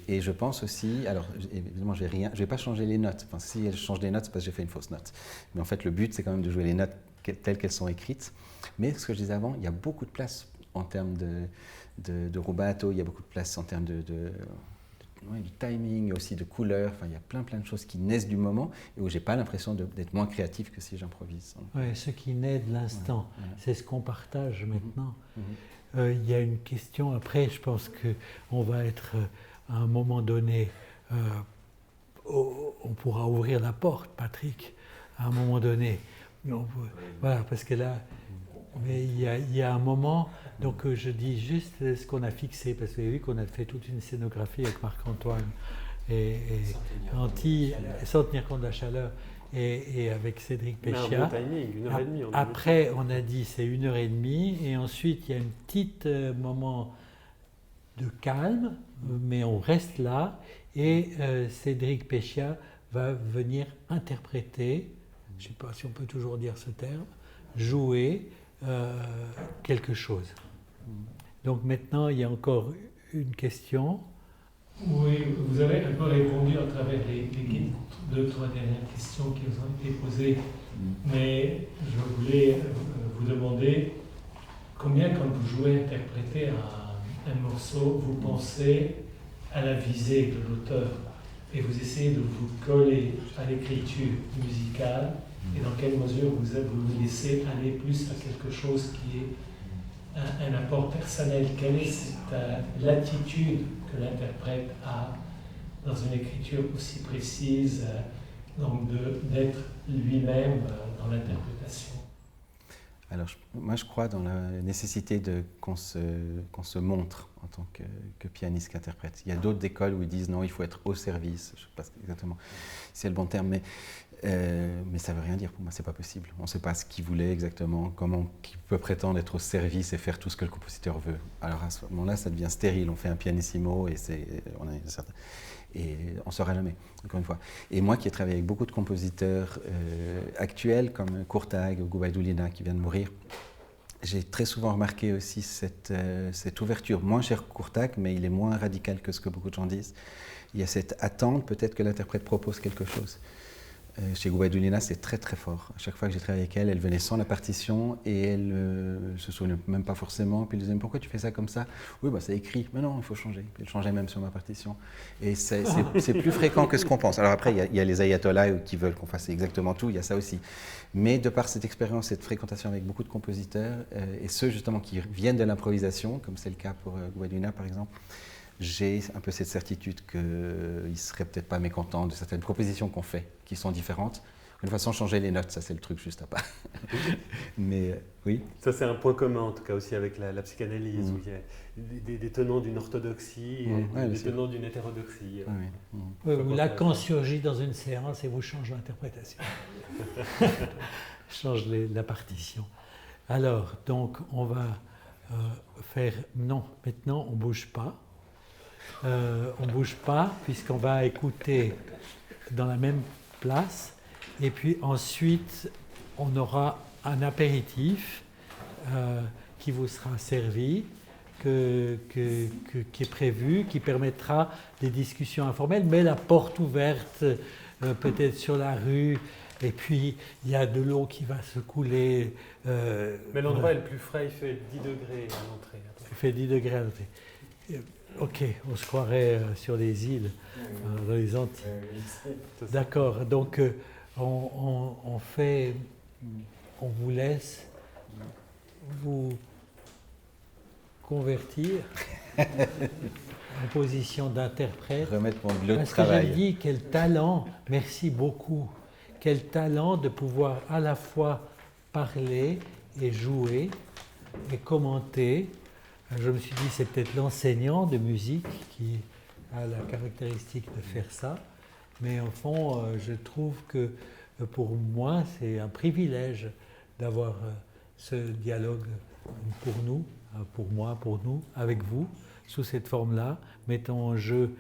Et je pense aussi... Alors, évidemment, je ne vais pas changer les notes. Enfin, si je change les notes, c'est parce que j'ai fait une fausse note. Mais en fait, le but, c'est quand même de jouer les notes telles qu'elles sont écrites. Mais ce que je disais avant, il y a beaucoup de place en termes de rubato, il y a beaucoup de place en termes du timing, aussi de couleurs. Enfin, il y a plein de choses qui naissent du moment et où je n'ai pas l'impression d'être moins créatif que si j'improvise. Oui, ce qui naît de l'instant, c'est ce qu'on partage maintenant. Il y a une question, après, je pense qu'on va être, à un moment donné, on pourra ouvrir la porte, Patrick, à un moment donné. Voilà, parce que là, mais il y a un moment, donc je dis juste ce qu'on a fixé, parce que vous avez vu qu'on a fait toute une scénographie avec Marc-Antoine et Anti, sans tenir compte de la chaleur, et avec Cédric Péchia. Un bon timing, 1h30. Après, on a dit c'est 1h30, et ensuite il y a un petit moment de calme, mais on reste là, et Cédric Péchia va venir interpréter, je ne sais pas si on peut toujours dire ce terme, jouer quelque chose. Donc maintenant, il y a encore une question. Oui, vous avez un peu répondu à travers les 2-3 dernières questions qui vous ont été posées, mais je voulais vous demander combien, quand vous jouez, interprétez un morceau, vous pensez à la visée de l'auteur et vous essayez de vous coller à l'écriture musicale, et dans quelle mesure vous vous laissez aller plus à quelque chose qui est un apport personnel. Quelle est l'attitude que l'interprète a dans une écriture aussi précise, donc d'être lui-même dans l'interprétation? Alors, moi, je crois dans la nécessité qu'on se montre en tant que pianiste, qu'interprète. Il y a d'autres écoles où ils disent non, il faut être au service. Je ne sais pas exactement si c'est le bon terme, mais ça ne veut rien dire pour moi, c'est pas possible. On ne sait pas ce qu'il voulait exactement, comment il peut prétendre être au service et faire tout ce que le compositeur veut. Alors à ce moment-là, ça devient stérile. On fait un pianissimo et on ne saura jamais, encore une fois. Et moi qui ai travaillé avec beaucoup de compositeurs actuels, comme Kurtág ou Gubaidulina qui vient de mourir, j'ai très souvent remarqué aussi cette ouverture. Moins cher Kurtág, mais il est moins radical que ce que beaucoup de gens disent. Il y a cette attente, peut-être que l'interprète propose quelque chose. Chez Gubaidulina, c'est très très fort. À chaque fois que j'ai travaillé avec elle, elle venait sans la partition et elle se souvenait même pas forcément. Puis elle disait, pourquoi tu fais ça comme ça? Oui, bah c'est écrit. Mais non, il faut changer. Puis elle changeait même sur ma partition. Et c'est plus fréquent que ce qu'on pense. Alors après, il y a les ayatollahs qui veulent qu'on fasse exactement tout, il y a ça aussi. Mais de par cette expérience, cette fréquentation avec beaucoup de compositeurs, et ceux justement qui viennent de l'improvisation, comme c'est le cas pour Gubaidulina par exemple, j'ai un peu cette certitude qu'ils ne seraient peut-être pas mécontents de certaines propositions qu'on fait, qui sont différentes. Une façon de changer les notes, ça c'est le truc juste à part. Mais oui. Ça c'est un point commun en tout cas aussi avec la psychanalyse, où il y a des tenants d'une orthodoxie et des tenants d'une hétérodoxie. Où Lacan surgit dans une séance et vous change l'interprétation. Change la partition. Alors, donc on va faire... Non, maintenant on ne bouge pas. On ne bouge pas puisqu'on va écouter dans la même place et puis ensuite on aura un apéritif qui vous sera servi, qui est prévu, qui permettra des discussions informelles, mais la porte ouverte peut-être sur la rue et puis il y a de l'eau qui va se couler. Mais l'endroit est le plus frais, il fait 10 degrés à l'entrée. Il fait 10 degrés à l'entrée. Ok, on se croirait sur les îles, dans les Antilles. D'accord, donc on vous laisse vous convertir en position d'interprète. Remettre mon lieu de parce travail. Que j'ai dit, quel talent, merci beaucoup, quel talent de pouvoir à la fois parler et jouer et commenter. Je me suis dit, c'est peut-être l'enseignant de musique qui a la caractéristique de faire ça. Mais au fond, je trouve que pour moi, c'est un privilège d'avoir ce dialogue pour nous, pour moi, pour nous, avec vous, sous cette forme-là, mettant en jeu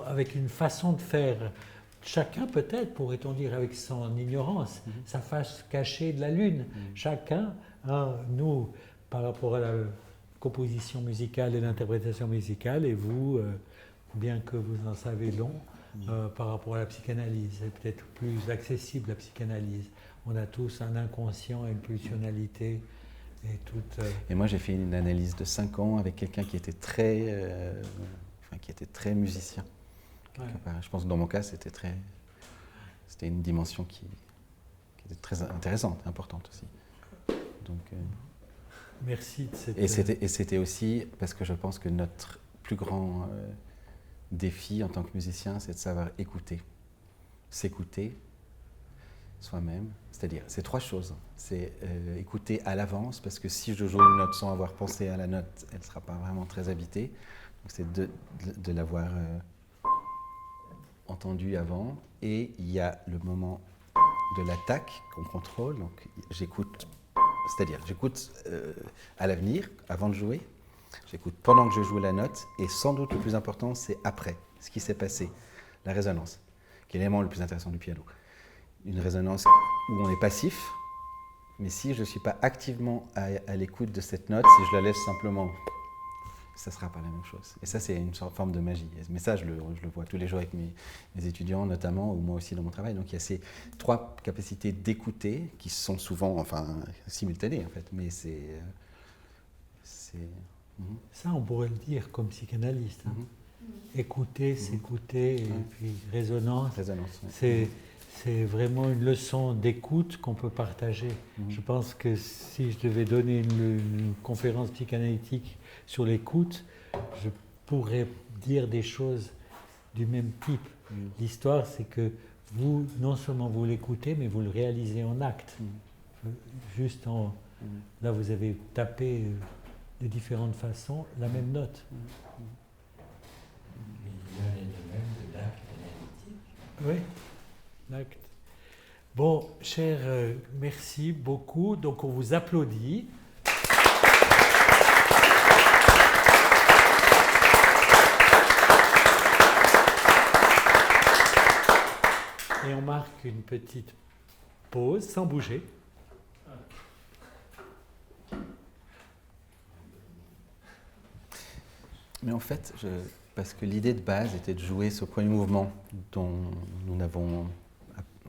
avec une façon de faire. Chacun peut-être, pourrait-on dire, avec son ignorance, sa face cachée de la lune. Chacun, nous, par rapport à la composition musicale et l'interprétation musicale, et vous, bien que vous en savez long, par rapport à la psychanalyse. C'est peut-être plus accessible la psychanalyse. On a tous un inconscient et une pulsionalité. Et moi j'ai fait une analyse de 5 ans avec quelqu'un qui était très musicien. Je pense que dans mon cas c'était une dimension qui était très intéressante, importante aussi. Donc, merci de cette... Et c'était aussi parce que je pense que notre plus grand défi en tant que musicien, c'est de savoir écouter. S'écouter soi-même. C'est-à-dire, c'est 3 choses. C'est écouter à l'avance, parce que si je joue une note sans avoir pensé à la note, elle ne sera pas vraiment très habitée. Donc c'est de l'avoir entendue avant. Et il y a le moment de l'attaque qu'on contrôle. Donc j'écoute, c'est-à-dire j'écoute à l'avenir, avant de jouer. J'écoute pendant que je joue la note. Et sans doute le plus important, c'est après, ce qui s'est passé, la résonance, qui est l'élément le plus intéressant du piano. Une résonance où on est passif, mais si je ne suis pas activement à l'écoute de cette note, si je la laisse simplement, ça ne sera pas la même chose. Et ça, c'est une forme de magie. Mais ça, je le vois tous les jours avec mes étudiants, notamment, ou moi aussi dans mon travail. Donc il y a ces 3 capacités d'écouter qui sont souvent, simultanées en fait. Mais c'est Ça, on pourrait le dire comme psychanalyste. Écouter, s'écouter, et puis résonance. C'est vraiment une leçon d'écoute qu'on peut partager. Je pense que si je devais donner une conférence psychanalytique sur l'écoute, je pourrais dire des choses du même type. L'histoire, c'est que vous, non seulement vous l'écoutez, mais vous le réalisez en acte. Là, vous avez tapé de différentes façons la même note. Il y a les domaines de l'acte analytique. Oui. L'acte. Bon, cher, merci beaucoup. Donc, on vous applaudit. Et on marque une petite pause sans bouger. Mais en fait, parce que l'idée de base était de jouer ce premier mouvement dont nous n'avons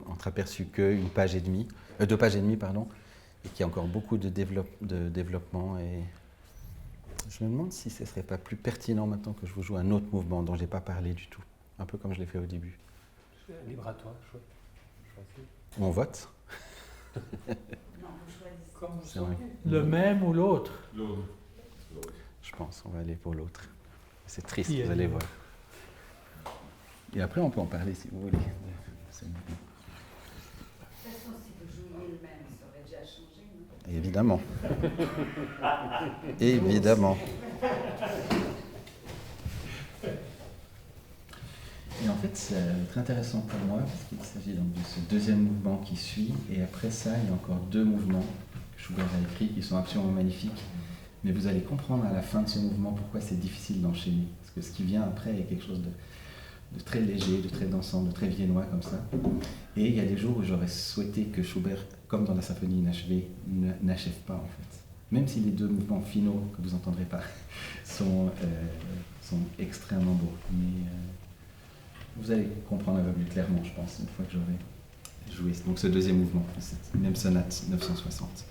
entreaperçu qu'une page et demie, 2 pages et demie, pardon, et qu'il y a encore beaucoup de développement. Et je me demande si ce ne serait pas plus pertinent maintenant que je vous joue un autre mouvement dont je n'ai pas parlé du tout, un peu comme je l'ai fait au début. Libre à toi, choisis. On vote. Non, vous choisissez. C'est vrai. Le même ou l'autre? L'autre. Je pense on va aller pour l'autre. C'est triste, Qui vous est allez libre? voir. Et après, on peut en parler si vous voulez. De toute façon, si vous jouiez le même, ça aurait déjà changé, non? Évidemment. Évidemment. Et en fait, c'est très intéressant pour moi parce qu'il s'agit donc de ce deuxième mouvement qui suit. Et après ça, il y a encore 2 mouvements que Schubert a écrits qui sont absolument magnifiques. Mais vous allez comprendre à la fin de ce mouvement pourquoi c'est difficile d'enchaîner. Parce que ce qui vient après est quelque chose de très léger, de très dansant, de très viennois comme ça. Et il y a des jours où j'aurais souhaité que Schubert, comme dans la symphonie inachevée, n'achève pas en fait. Même si les 2 mouvements finaux que vous n'entendrez pas sont extrêmement beaux. Mais vous allez comprendre un peu plus clairement, je pense, une fois que j'aurai joué donc ce deuxième mouvement, cette même sonate 960.